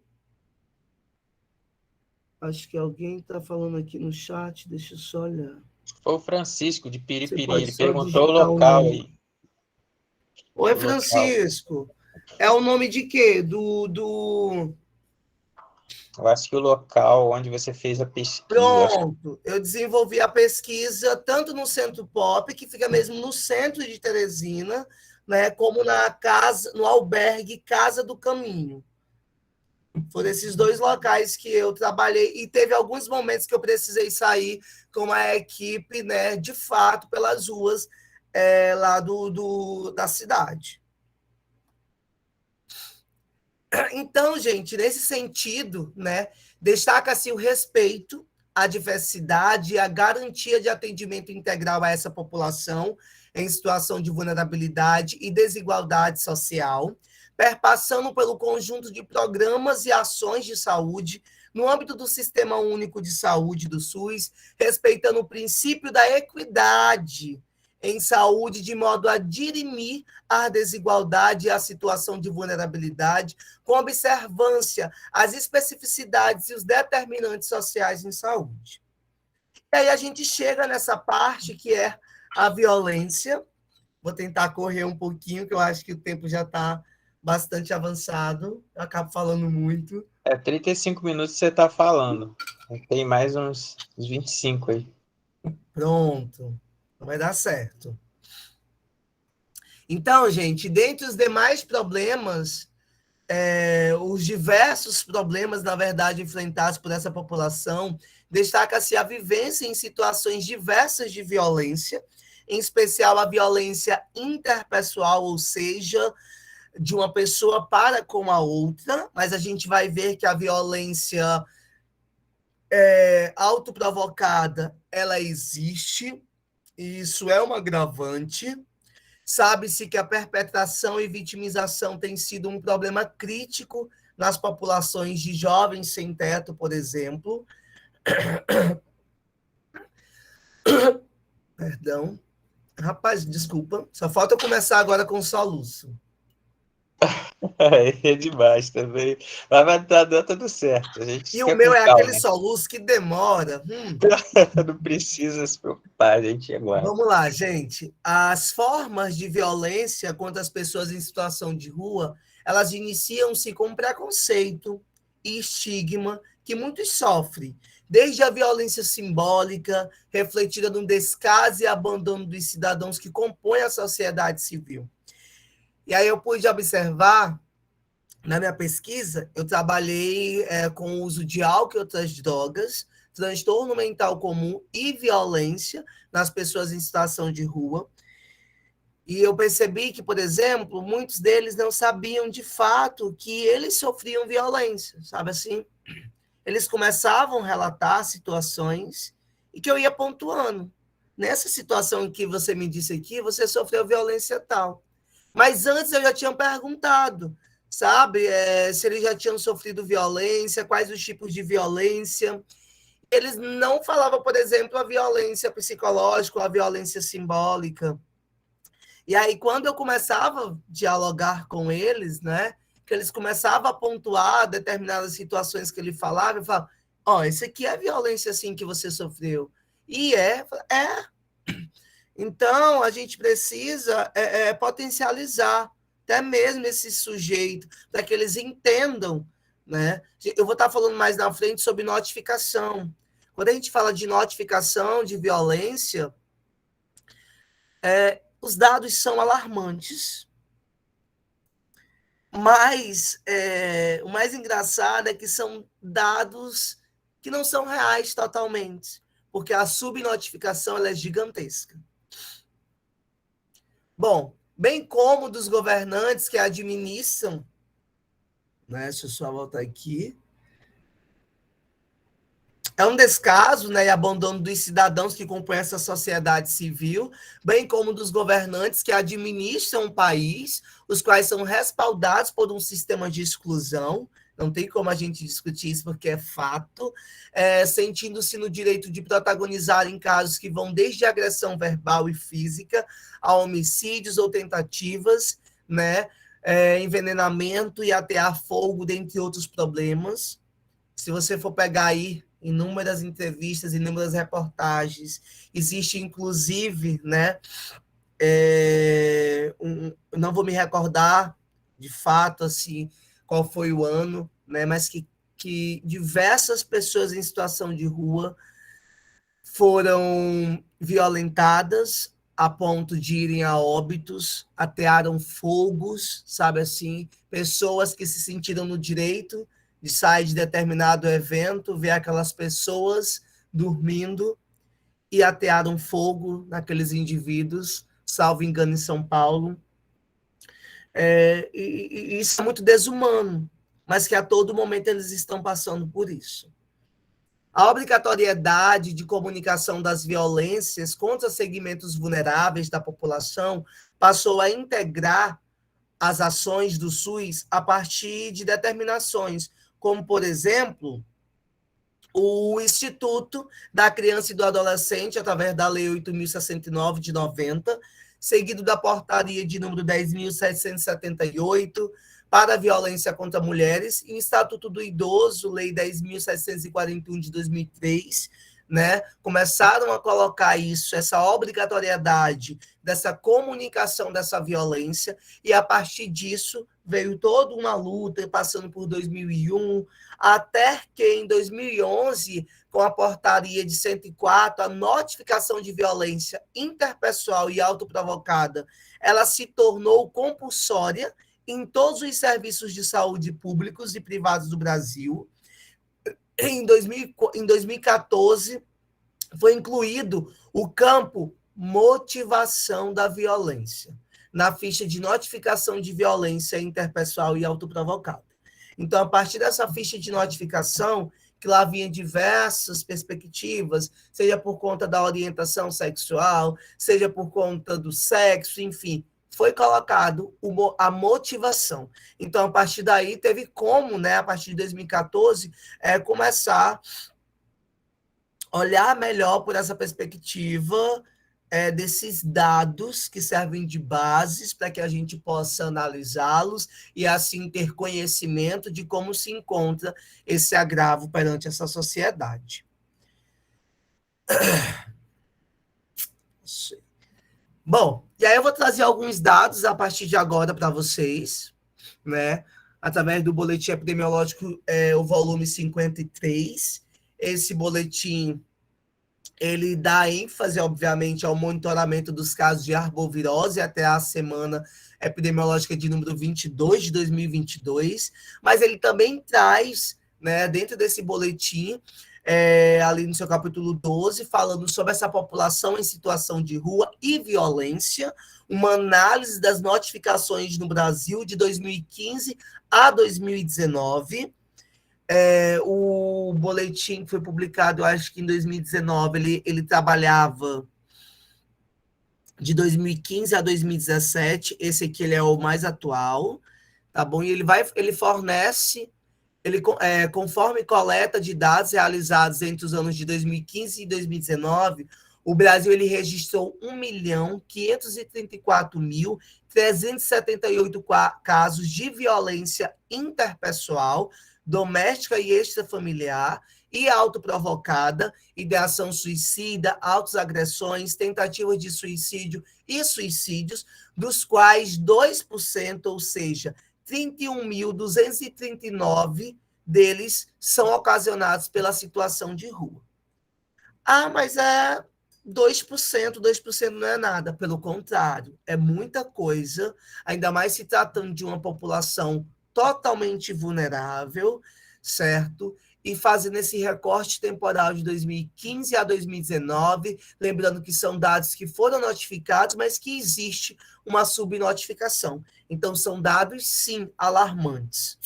Acho que alguém está falando aqui no chat, deixa eu só olhar. Foi o Francisco, de Piripiri, ele só perguntou o digitar local nome. aí. Oi, O Francisco. Local. É o nome de quê? Eu acho que o local onde você fez a pesquisa. Pronto, eu desenvolvi a pesquisa tanto no Centro Pop, que fica mesmo no centro de Teresina, né, como no albergue Casa do Caminho. Foram esses 2 locais que eu trabalhei, e teve alguns momentos que eu precisei sair com a equipe, né, de fato, pelas ruas lá da cidade. Então, gente, nesse sentido, né, destaca-se o respeito à diversidade e a garantia de atendimento integral a essa população em situação de vulnerabilidade e desigualdade social, perpassando pelo conjunto de programas e ações de saúde no âmbito do Sistema Único de Saúde do SUS, respeitando o princípio da equidade em saúde, de modo a dirimir a desigualdade e a situação de vulnerabilidade, com observância às especificidades e os determinantes sociais em saúde. E aí a gente chega nessa parte que é a violência. Vou tentar correr um pouquinho, que eu acho que o tempo já está bastante avançado. Eu acabo falando muito. 35 minutos você está falando. Tem mais uns 25 aí. Pronto. Vai dar certo. Então, gente, dentre os demais problemas, os diversos problemas, na verdade, enfrentados por essa população, destaca-se a vivência em situações diversas de violência, em especial a violência interpessoal, ou seja, de uma pessoa para com a outra, mas a gente vai ver que a violência autoprovocada, ela existe, e isso é um agravante. Sabe-se que a perpetração e vitimização tem sido um problema crítico nas populações de jovens sem teto, por exemplo. Perdão. Rapaz, desculpa. Só falta eu começar agora com soluço. É demais também. Mas vai dar tudo certo. A gente E o fica meu com é aquele calma. soluço que demora. Não precisa se preocupar, a gente aguarda. Vamos lá, gente. As formas de violência contra as pessoas em situação de rua, elas iniciam-se com preconceito e estigma que muitos sofrem, desde a violência simbólica, refletida no descaso e abandono dos cidadãos que compõem a sociedade civil. E aí eu pude observar, na minha pesquisa, eu trabalhei com o uso de álcool e outras drogas, transtorno mental comum e violência nas pessoas em situação de rua. E eu percebi que, por exemplo, muitos deles não sabiam de fato que eles sofriam violência, sabe assim? Eles começavam a relatar situações e que eu ia pontuando. Nessa situação que você me disse aqui, você sofreu violência tal. Mas antes eu já tinha perguntado, sabe, se eles já tinham sofrido violência, quais os tipos de violência. Eles não falavam, por exemplo, a violência psicológica, a violência simbólica. E aí, quando eu começava a dialogar com eles, né, que eles começavam a pontuar determinadas situações que ele falava, eu falava, isso aqui é violência assim que você sofreu. E é. Então, a gente precisa potencializar até mesmo esse sujeito, para que eles entendam, né? Eu vou estar falando mais na frente sobre notificação. Quando a gente fala de notificação de violência, os dados são alarmantes, mas o mais engraçado é que são dados que não são reais totalmente, porque a subnotificação ela é gigantesca. Bom, bem como dos governantes que administram, né? Deixa eu só voltar aqui. É um descaso, né, e abandono dos cidadãos que compõem essa sociedade civil, bem como dos governantes que administram o país, os quais são respaldados por um sistema de exclusão. Não tem como a gente discutir isso, porque é fato, sentindo-se no direito de protagonizar em casos que vão desde agressão verbal e física a homicídios ou tentativas, né, envenenamento e atear fogo, dentre outros problemas. Se você for pegar aí inúmeras entrevistas, inúmeras reportagens, existe inclusive, né, não vou me recordar de fato assim qual foi o ano, né, mas que diversas pessoas em situação de rua foram violentadas a ponto de irem a óbitos, atearam fogos, sabe assim, pessoas que se sentiram no direito de sair de determinado evento, ver aquelas pessoas dormindo e atearam fogo naqueles indivíduos, salvo engano, em São Paulo. E isso é muito desumano, mas que a todo momento eles estão passando por isso. A obrigatoriedade de comunicação das violências contra segmentos vulneráveis da população passou a integrar as ações do SUS a partir de determinações, como, por exemplo, o Instituto da Criança e do Adolescente, através da Lei 8.069, de 90, seguido da Portaria de número 10.778, para a violência contra mulheres, e o Estatuto do Idoso, Lei 10.741, de 2003, né, começaram a colocar isso, essa obrigatoriedade dessa comunicação dessa violência, e a partir disso veio toda uma luta, passando por 2001, até que em 2011, com a portaria de 104, a notificação de violência interpessoal e autoprovocada, ela se tornou compulsória em todos os serviços de saúde públicos e privados do Brasil. Em 2014, foi incluído o campo motivação da violência na ficha de notificação de violência interpessoal e autoprovocada. Então, a partir dessa ficha de notificação, que lá vinha diversas perspectivas, seja por conta da orientação sexual, seja por conta do sexo, enfim, foi colocado a motivação. Então, a partir daí, teve como, né, a partir de 2014, começar a olhar melhor por essa perspectiva desses dados que servem de bases para que a gente possa analisá-los e, assim, ter conhecimento de como se encontra esse agravo perante essa sociedade. Bom, e aí eu vou trazer alguns dados a partir de agora para vocês, né? Através do boletim epidemiológico, o volume 53. Esse boletim, ele dá ênfase, obviamente, ao monitoramento dos casos de arbovirose até a semana epidemiológica de número 22 de 2022, mas ele também traz, né, dentro desse boletim, ali no seu capítulo 12, falando sobre essa população em situação de rua e violência, uma análise das notificações no Brasil de 2015 a 2019. O boletim que foi publicado, eu acho que em 2019, ele trabalhava de 2015 a 2017, esse aqui ele é o mais atual, tá bom? E ele fornece, conforme coleta de dados realizados entre os anos de 2015 e 2019, o Brasil ele registrou 1.534.378 casos de violência interpessoal, doméstica e extrafamiliar e autoprovocada, ideação suicida, autoagressões, tentativas de suicídio e suicídios, dos quais 2%, ou seja, 31.239 deles são ocasionados pela situação de rua. Ah, mas 2% não é nada, pelo contrário, é muita coisa, ainda mais se tratando de uma população totalmente vulnerável, certo? E fazendo esse recorte temporal de 2015 a 2019, lembrando que são dados que foram notificados, mas que existe uma subnotificação. Então, são dados, sim, alarmantes.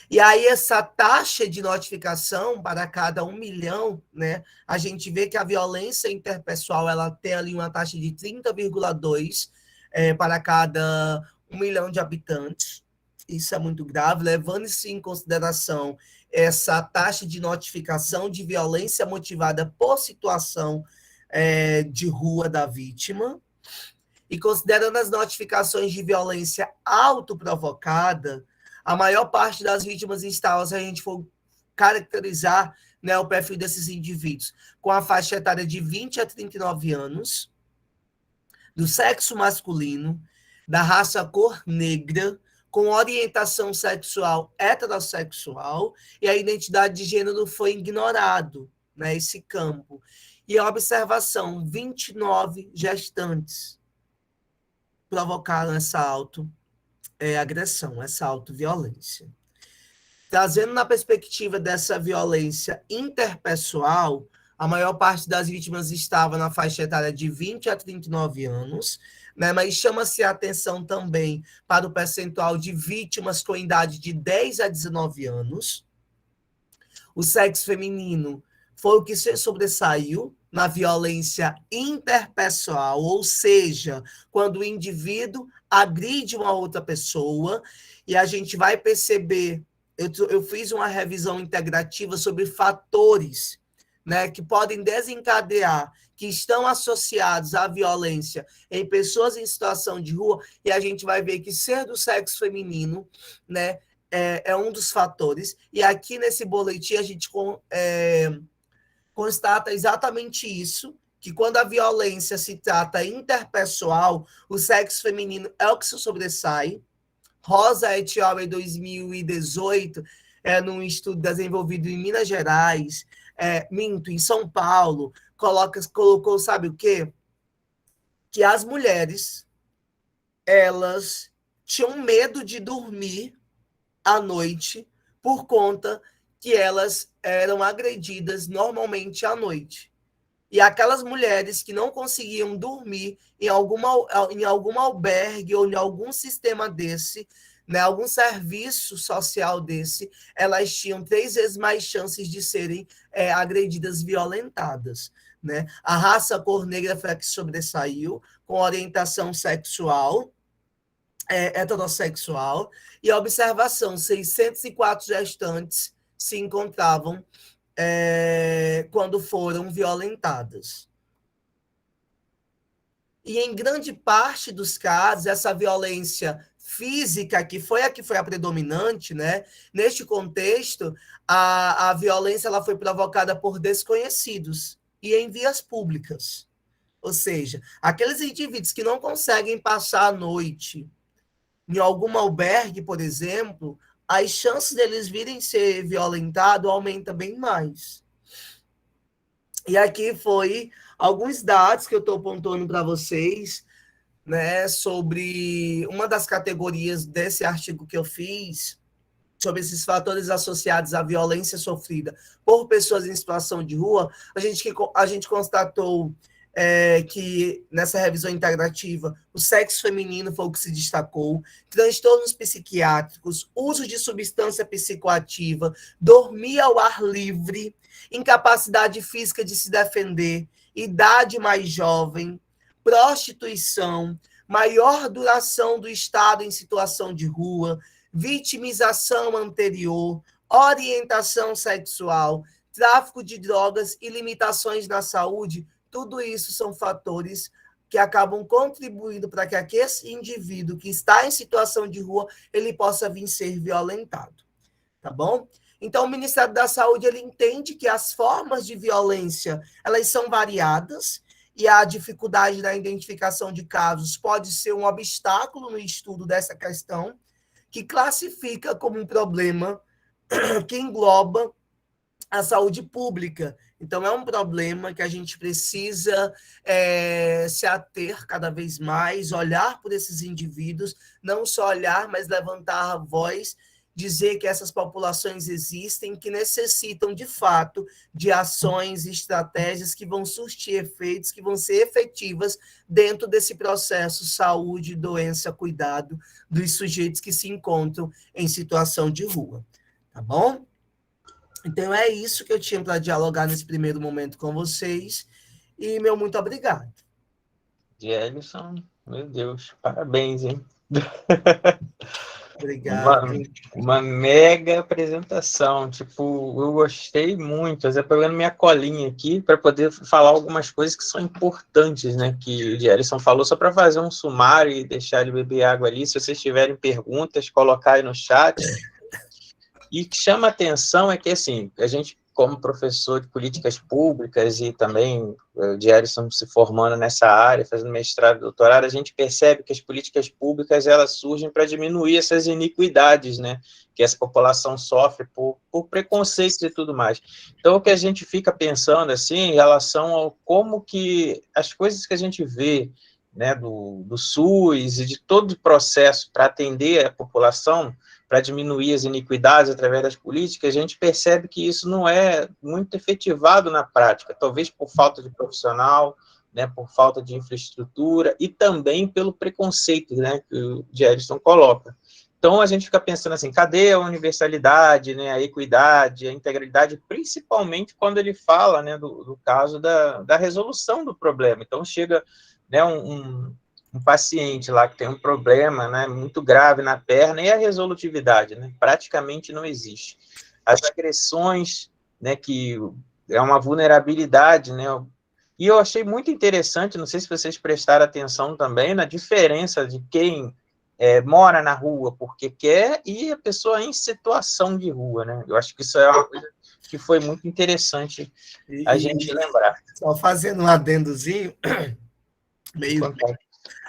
E aí, essa taxa de notificação para cada 1 milhão, né, a gente vê que a violência interpessoal ela tem ali uma taxa de 30,2 para cada 1 milhão de habitantes. Isso é muito grave, levando-se em consideração essa taxa de notificação de violência motivada por situação de rua da vítima, e considerando as notificações de violência autoprovocada, a maior parte das vítimas está, se a gente for caracterizar, né, o perfil desses indivíduos, com a faixa etária de 20 a 39 anos, do sexo masculino, da raça cor negra, com orientação sexual heterossexual, e a identidade de gênero foi ignorado, né, esse campo. E a observação, 29 gestantes provocaram essa autoagressão, essa autoviolência. Trazendo na perspectiva dessa violência interpessoal, a maior parte das vítimas estava na faixa etária de 20 a 39 anos, né? Mas chama-se a atenção também para o percentual de vítimas com idade de 10 a 19 anos. O sexo feminino foi o que se sobressaiu na violência interpessoal, ou seja, quando o indivíduo agride uma outra pessoa, e a gente vai perceber, eu fiz uma revisão integrativa sobre fatores, né, que podem desencadear, que estão associados à violência em pessoas em situação de rua, e a gente vai ver que ser do sexo feminino, né, é um dos fatores. E aqui nesse boletim a gente constata exatamente isso, que quando a violência se trata interpessoal, o sexo feminino é o que se sobressai. Rosa et al., em 2018, num estudo desenvolvido em Minas Gerais, em São Paulo, colocou, sabe o quê? Que as mulheres, elas tinham medo de dormir à noite por conta que elas eram agredidas normalmente à noite. E aquelas mulheres que não conseguiam dormir em algum albergue ou em algum sistema desse, né, algum serviço social desse, elas tinham 3 vezes mais chances de serem agredidas, violentadas. Né? A raça cor negra foi a que sobressaiu, com orientação sexual, heterossexual, e a observação, 604 gestantes se encontravam quando foram violentadas. E em grande parte dos casos, essa violência física, que foi a predominante, né? Neste contexto, a violência ela foi provocada por desconhecidos e em vias públicas. Ou seja, aqueles indivíduos que não conseguem passar a noite em algum albergue, por exemplo, as chances deles virem ser violentados aumenta bem mais. E aqui foi alguns dados que eu estou apontando para vocês, né, sobre uma das categorias desse artigo que eu fiz, sobre esses fatores associados à violência sofrida por pessoas em situação de rua. A gente constatou que nessa revisão integrativa o sexo feminino foi o que se destacou, transtornos psiquiátricos, uso de substância psicoativa, dormir ao ar livre, incapacidade física de se defender, idade mais jovem, prostituição, maior duração do estado em situação de rua, vitimização anterior, orientação sexual, tráfico de drogas e limitações na saúde. Tudo isso são fatores que acabam contribuindo para que aquele indivíduo que está em situação de rua, ele possa vir ser violentado, tá bom? Então, o Ministério da Saúde, ele entende que as formas de violência, elas são variadas, e a dificuldade da identificação de casos pode ser um obstáculo no estudo dessa questão, que classifica como um problema que engloba a saúde pública. Então, é um problema que a gente precisa se ater cada vez mais, olhar por esses indivíduos, não só olhar, mas levantar a voz, dizer que essas populações existem, que necessitam, de fato, de ações e estratégias que vão surtir efeitos, que vão ser efetivas dentro desse processo saúde, doença, cuidado dos sujeitos que se encontram em situação de rua. Tá bom? Então, é isso que eu tinha para dialogar nesse primeiro momento com vocês. E meu muito obrigado. Gelson, meu Deus, parabéns, hein? Obrigado. Uma mega apresentação. Tipo, eu gostei muito. Eu pegando minha colinha aqui para poder falar algumas coisas que são importantes, né? Que o Gelson falou, só para fazer um sumário e deixar ele beber água ali. Se vocês tiverem perguntas, colocar aí no chat. E o que chama atenção é que, assim, a gente, como professor de políticas públicas e também o Gelson se formando nessa área, fazendo mestrado e doutorado, a gente percebe que as políticas públicas, elas surgem para diminuir essas iniquidades, né, que essa população sofre por preconceitos e tudo mais. Então, o que a gente fica pensando, assim, em relação ao como que as coisas que a gente vê, né, do SUS e de todo o processo para atender a população, para diminuir as iniquidades através das políticas, a gente percebe que isso não é muito efetivado na prática, talvez por falta de profissional, né, por falta de infraestrutura e também pelo preconceito, né, que o Gelson coloca. Então, a gente fica pensando assim, cadê a universalidade, né, a equidade, a integralidade, principalmente quando ele fala, né, do caso da resolução do problema. Então, chega, né, um paciente lá que tem um problema, né, muito grave na perna, e a resolutividade, né, praticamente não existe. As agressões, né, que é uma vulnerabilidade, né, e eu achei muito interessante, não sei se vocês prestaram atenção também, na diferença de quem mora na rua porque quer e a pessoa em situação de rua, né, eu acho que isso é uma coisa que foi muito interessante a gente lembrar. Só fazendo um adendozinho, meio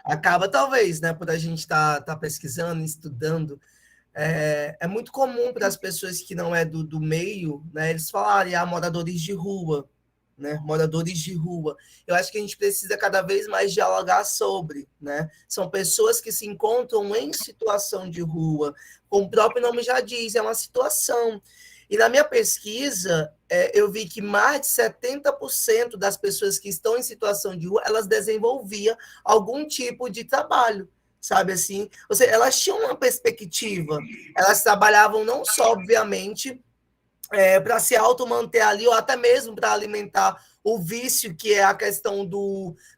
acaba talvez, né, por a gente estar pesquisando, estudando, é muito comum para as pessoas que não é do meio, né, eles falarem, moradores de rua, né, moradores de rua. Eu acho que a gente precisa cada vez mais dialogar sobre, né, são pessoas que se encontram em situação de rua, como o próprio nome já diz, é uma situação. E na minha pesquisa, eu vi que mais de 70% das pessoas que estão em situação de rua, elas desenvolviam algum tipo de trabalho, sabe assim? Ou seja, elas tinham uma perspectiva, elas trabalhavam não só, obviamente, para se automanter ali, ou até mesmo para alimentar o vício, que é a questão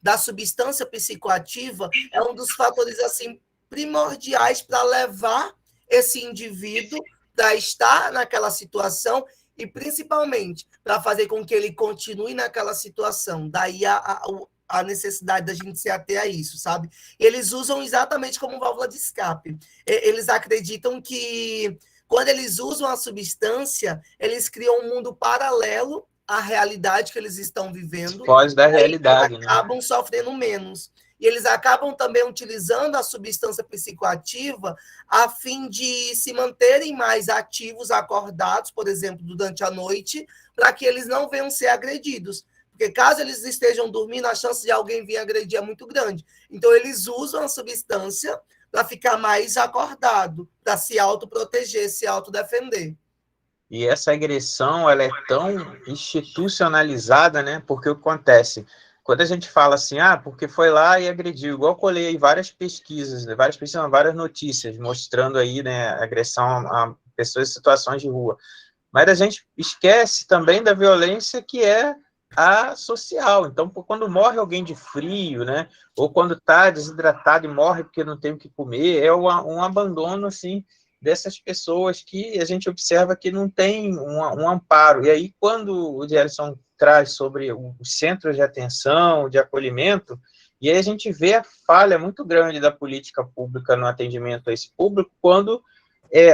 da substância psicoativa, é um dos fatores assim primordiais para levar esse indivíduo para estar naquela situação e principalmente para fazer com que ele continue naquela situação. Daí a necessidade da gente se ater a isso, sabe? E eles usam exatamente como válvula de escape. Eles acreditam que quando eles usam a substância, eles criam um mundo paralelo à realidade que eles estão vivendo. Foge da realidade, né? Acabam sofrendo menos. E eles acabam também utilizando a substância psicoativa a fim de se manterem mais ativos, acordados, por exemplo, durante a noite, para que eles não venham ser agredidos. Porque caso eles estejam dormindo, a chance de alguém vir agredir é muito grande. Então, eles usam a substância para ficar mais acordado, para se autoproteger, se autodefender. E essa agressão, ela é tão institucionalizada, né? Porque o que acontece? Quando a gente fala assim, porque foi lá e agrediu, igual eu colei aí várias pesquisas, várias notícias mostrando aí, né, agressão a pessoas em situações de rua. Mas a gente esquece também da violência que é a social. Então, quando morre alguém de frio, né, ou quando está desidratado e morre porque não tem o que comer, é um abandono, assim, dessas pessoas que a gente observa que não tem um amparo. E aí, quando o Gerson traz sobre os centros de atenção, de acolhimento, e aí a gente vê a falha muito grande da política pública no atendimento a esse público, quando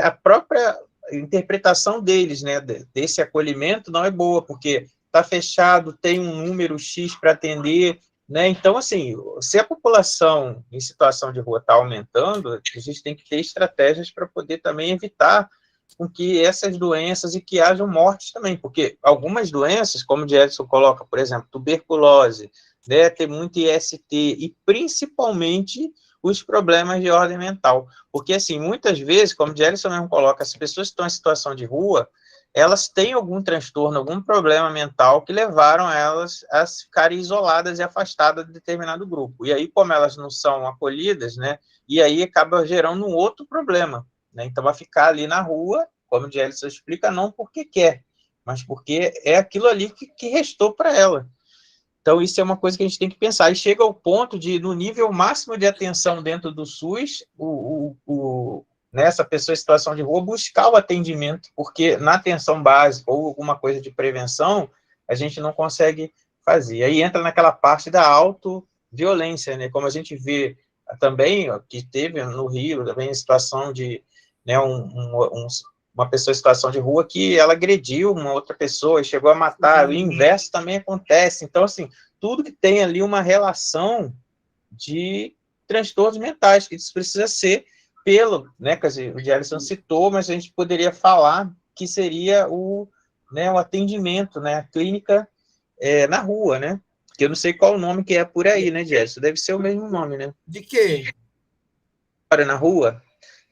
a própria interpretação deles, né, desse acolhimento não é boa, porque está fechado, tem um número X para atender, né? Então, assim, se a população em situação de rua está aumentando, a gente tem que ter estratégias para poder também evitar com que essas doenças e que hajam mortes também, porque algumas doenças, como o Edson coloca, por exemplo, tuberculose, né, tem muito IST, e principalmente os problemas de ordem mental. Porque, assim, muitas vezes, como o Gerson mesmo coloca, as pessoas que estão em situação de rua, elas têm algum transtorno, algum problema mental que levaram elas a ficarem isoladas e afastadas de determinado grupo. E aí, como elas não são acolhidas, né, e aí acaba gerando um outro problema, né? Então, vai ficar ali na rua, como o Gerson explica, não porque quer, mas porque é aquilo ali que restou para ela. Então, isso é uma coisa que a gente tem que pensar. E chega ao ponto de, no nível máximo de atenção dentro do SUS, nessa pessoa em situação de rua, buscar o atendimento, porque na atenção básica ou alguma coisa de prevenção, a gente não consegue fazer. Aí entra naquela parte da autoviolência, né? Como a gente vê também, ó, que teve no Rio, também a situação de, né, uma pessoa em situação de rua que ela agrediu uma outra pessoa e chegou a matar, o inverso também acontece. Então, assim, tudo que tem ali uma relação de transtornos mentais, que isso precisa ser né, quer dizer, o Gerson citou, mas a gente poderia falar que seria né, o atendimento, né, a clínica na rua, né, que eu não sei qual o nome que é por aí, né, Gerson, deve ser o mesmo nome, né? De quê? Na rua?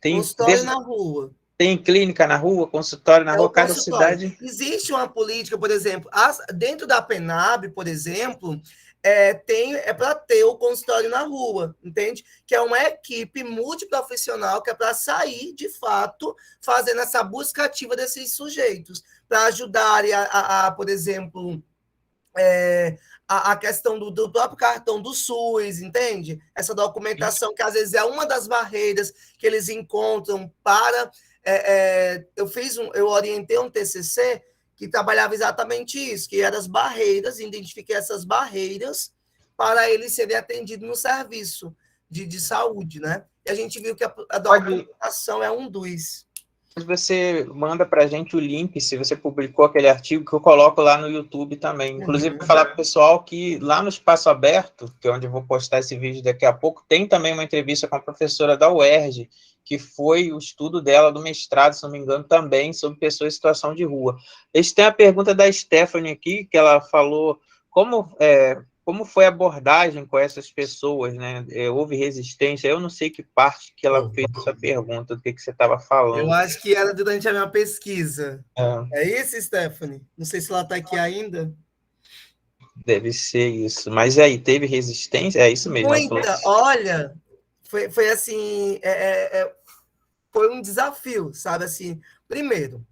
Consultório na rua. Tem clínica na rua, consultório na rua, cada consultório. cidade... Existe uma política, por exemplo, dentro da PENAB, por exemplo, para ter o consultório na rua, entende? Que é uma equipe multiprofissional que é para sair, de fato, fazendo essa busca ativa desses sujeitos, para ajudarem por exemplo, a questão do próprio cartão do SUS, entende? Essa documentação que às vezes é uma das barreiras que eles encontram para... eu orientei um TCC que trabalhava exatamente isso, que eram as barreiras, identifiquei essas barreiras para eles serem atendidos no serviço de saúde, né? E a gente viu que a documentação é um dos... você manda para a gente o link, se você publicou aquele artigo, que eu coloco lá no YouTube também. Inclusive, vou falar para o pessoal que lá no Espaço Aberto, que é onde eu vou postar esse vídeo daqui a pouco, tem também uma entrevista com a professora da UERJ, que foi o estudo dela do mestrado, se não me engano, também sobre pessoas em situação de rua. Eles têm a pergunta da Stephanie aqui, que ela falou como foi a abordagem com essas pessoas, né? Houve resistência? Eu não sei que parte que ela fez essa pergunta, do que você estava falando. Eu acho que era durante a minha pesquisa. É isso, Stephanie? Não sei se ela está aqui ainda. Deve ser isso. Mas aí, teve resistência? É isso mesmo. Muita. Olha, foi assim, foi um desafio, sabe? Assim, primeiro,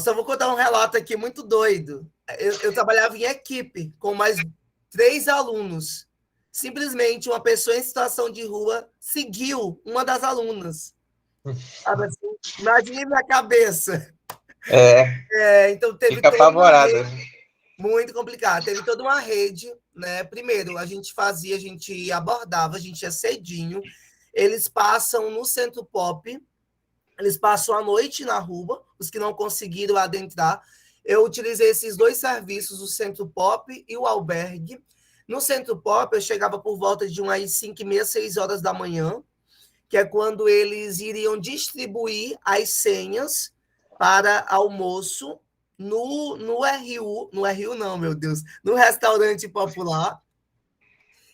só vou contar um relato aqui muito doido. Eu trabalhava em equipe com mais 3 alunos. Simplesmente uma pessoa em situação de rua seguiu uma das alunas. Sabe assim? Imagine minha cabeça. Então teve fica apavorado. Muito complicado. Teve toda uma rede, né? Primeiro, a gente abordava, a gente ia cedinho. Eles passam no Centro Pop, eles passam a noite na rua, os que não conseguiram adentrar. Eu utilizei esses 2 serviços, o Centro Pop e o albergue. No Centro Pop, eu chegava por volta de umas 5h30, 6 horas da manhã, que é quando eles iriam distribuir as senhas para almoço no RU não, meu Deus, no restaurante popular.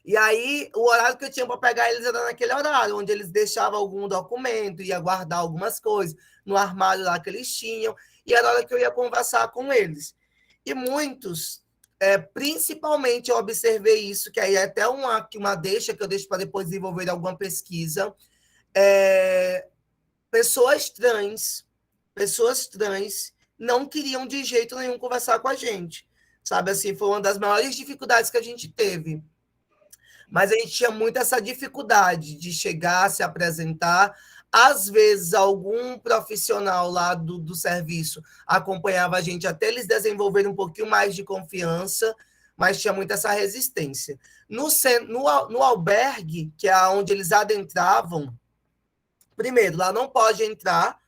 E aí, o horário que eu tinha para pegar eles era naquele horário, onde eles deixavam algum documento, ia guardar algumas coisas no armário lá que eles tinham, e era a hora que eu ia conversar com eles. E muitos, principalmente eu observei isso, que aí é até uma deixa que eu deixo para depois desenvolver alguma pesquisa, pessoas trans não queriam de jeito nenhum conversar com a gente, sabe? Assim, foi uma das maiores dificuldades que a gente teve. Mas a gente tinha muito essa dificuldade de chegar, se apresentar. Às vezes, algum profissional lá do serviço acompanhava a gente até eles desenvolverem um pouquinho mais de confiança, mas tinha muito essa resistência. No albergue, que é onde eles adentravam, primeiro, lá não pode entrar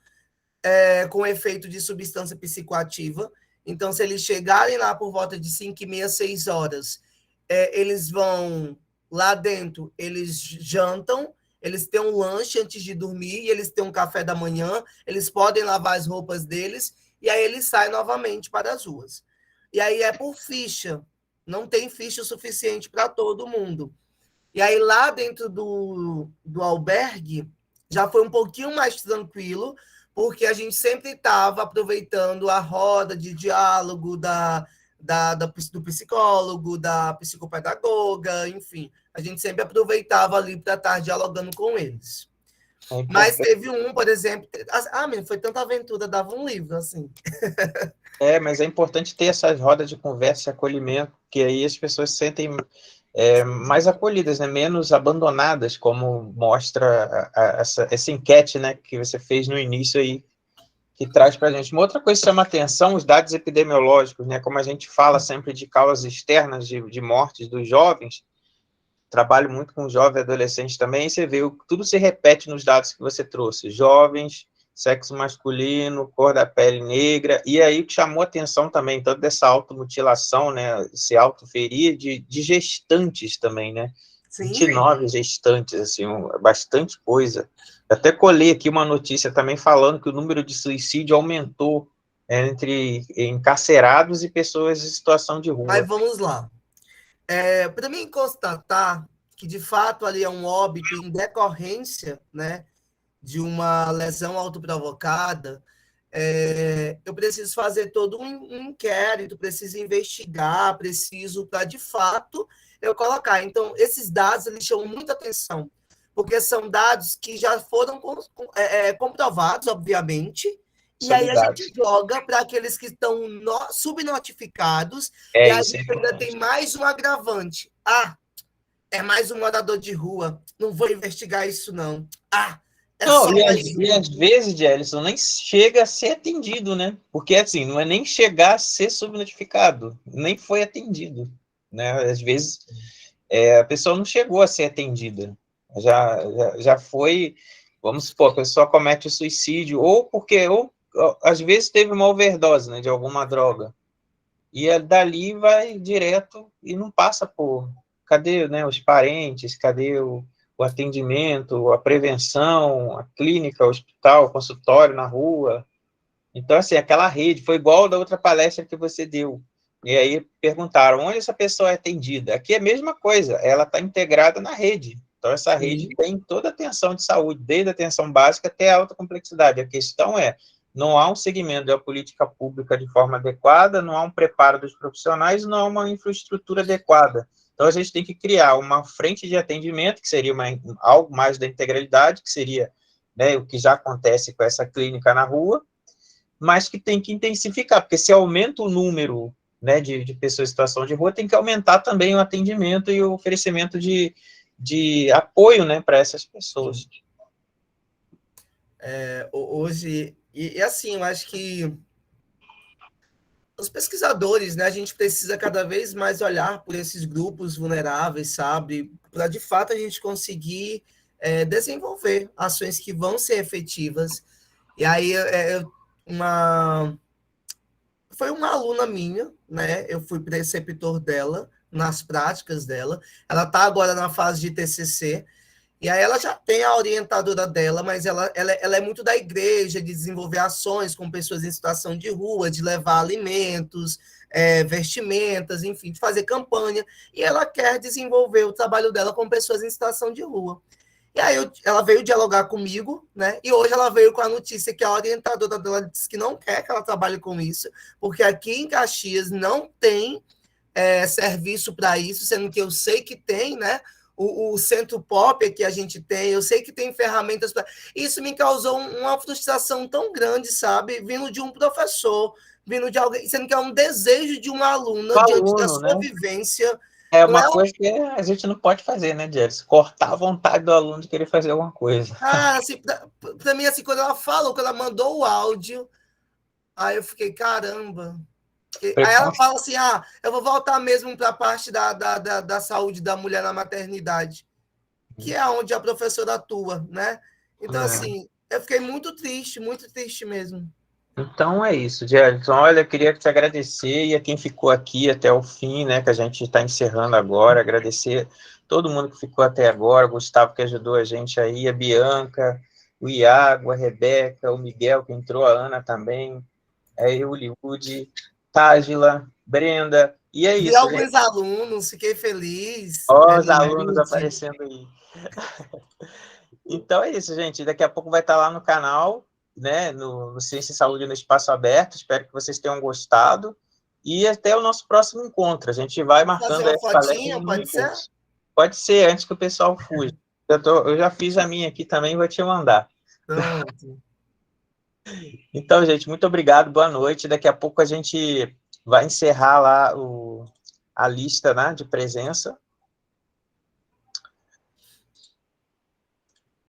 com efeito de substância psicoativa. Então, se eles chegarem lá por volta de 5h30, 6 horas, eles vão lá dentro, eles jantam, eles têm um lanche antes de dormir, e eles têm um café da manhã, eles podem lavar as roupas deles, e aí eles saem novamente para as ruas. E aí é por ficha, não tem ficha o suficiente para todo mundo. E aí lá dentro do albergue, já foi um pouquinho mais tranquilo, porque a gente sempre estava aproveitando a roda de diálogo do psicólogo, da psicopedagoga, enfim. A gente sempre aproveitava ali para estar dialogando com eles. Mas teve por exemplo... foi tanta aventura, dava um livro, assim. Mas é importante ter essas rodas de conversa e acolhimento, que aí as pessoas se sentem mais acolhidas, né? Menos abandonadas, como mostra essa enquete, né, que você fez no início aí, que traz para a gente. Uma outra coisa que chama atenção, os dados epidemiológicos, né? Como a gente fala sempre de causas externas de mortes dos jovens, trabalho muito com jovens e adolescentes também, e você vê, tudo se repete nos dados que você trouxe. Jovens, sexo masculino, cor da pele negra, e aí o que chamou atenção também, toda essa automutilação, né, se autoferir de gestantes também, né? Sim. 29 gestantes, assim, bastante coisa. Até colei aqui uma notícia também falando que o número de suicídio aumentou entre encarcerados e pessoas em situação de rua. Mas vamos lá. Para mim constatar que, de fato, ali é um óbito em decorrência, né, de uma lesão autoprovocada, eu preciso fazer todo um inquérito, preciso investigar, preciso para, de fato, eu colocar. Então, esses dados, eles chamam muita atenção, porque são dados que já foram comprovados, obviamente, e aí a gente joga para aqueles que estão subnotificados, e a gente ainda tem mais um agravante. É mais um morador de rua, não vou investigar isso, não. E às vezes, Gelson, nem chega a ser atendido, né? Porque, assim, não é nem chegar a ser subnotificado, nem foi atendido, né? Às vezes, a pessoa não chegou a ser atendida, já foi Vamos supor, a pessoa comete suicídio, ou às vezes teve uma overdose, né, de alguma droga, e dali vai direto e não passa por... Cadê, né, os parentes, cadê o atendimento, a prevenção, a clínica, o hospital, o consultório na rua? Então, assim, aquela rede foi igual da outra palestra que você deu. E aí perguntaram, onde essa pessoa é atendida? Aqui é a mesma coisa, ela está integrada na rede. Então, essa rede tem toda a atenção de saúde, desde a atenção básica até a alta complexidade. A questão é, não há um segmento da política pública de forma adequada, não há um preparo dos profissionais, não há uma infraestrutura adequada. Então, a gente tem que criar uma frente de atendimento, que seria algo mais da integralidade, que seria, né, o que já acontece com essa clínica na rua, mas que tem que intensificar, porque se aumenta o número, né, de pessoas em situação de rua, tem que aumentar também o atendimento e o oferecimento de apoio, né, para essas pessoas. Hoje, e assim, eu acho que os pesquisadores, né, a gente precisa cada vez mais olhar por esses grupos vulneráveis, sabe, para de fato a gente conseguir desenvolver ações que vão ser efetivas. E aí, foi uma aluna minha, né? Eu fui preceptor dela, nas práticas dela. Ela está agora na fase de TCC, e aí ela já tem a orientadora dela, mas ela é muito da igreja, de desenvolver ações com pessoas em situação de rua, de levar alimentos, vestimentas, enfim, de fazer campanha. E ela quer desenvolver o trabalho dela com pessoas em situação de rua. E aí ela veio dialogar comigo, né? E hoje ela veio com a notícia que a orientadora dela disse que não quer que ela trabalhe com isso, porque aqui em Caxias não tem serviço para isso, sendo que eu sei que tem, né? O Centro Pop que a gente tem, eu sei que tem ferramentas para... Isso me causou uma frustração tão grande, sabe? Vindo de um professor, vindo de alguém, sendo que é um desejo de uma aluna, diante da sua vivência. É uma coisa que a gente não pode fazer, né, Jess? Cortar a vontade do aluno de querer fazer alguma coisa. Ah, assim, para mim, assim, quando ela falou, quando ela mandou o áudio, aí eu fiquei, caramba. Aí ela fala assim, eu vou voltar mesmo para a parte da saúde da mulher na maternidade, que é onde a professora atua, né? Então, assim, eu fiquei muito triste mesmo. Então é isso, Jefferson. Olha, eu queria te agradecer e a quem ficou aqui até o fim, né, que a gente está encerrando agora, agradecer todo mundo que ficou até agora, o Gustavo que ajudou a gente aí, a Bianca, o Iago, a Rebeca, o Miguel que entrou, a Ana também, aí o Liude, Tágila, Brenda, e é Vi isso, alguns gente. alunos, fiquei feliz. Ó, os alunos aparecendo aí. Então é isso, gente. Daqui a pouco vai estar lá no canal, né, no Ciência e Saúde no Espaço Aberto. Espero que vocês tenham gostado. E até o nosso próximo encontro. A gente vai marcando essa fotinha, pode ser? Pode ser, antes que o pessoal fuja. Eu já fiz a minha aqui também, vou te mandar. Pronto. Então, gente, muito obrigado, boa noite. Daqui a pouco a gente vai encerrar lá a lista, né, de presença.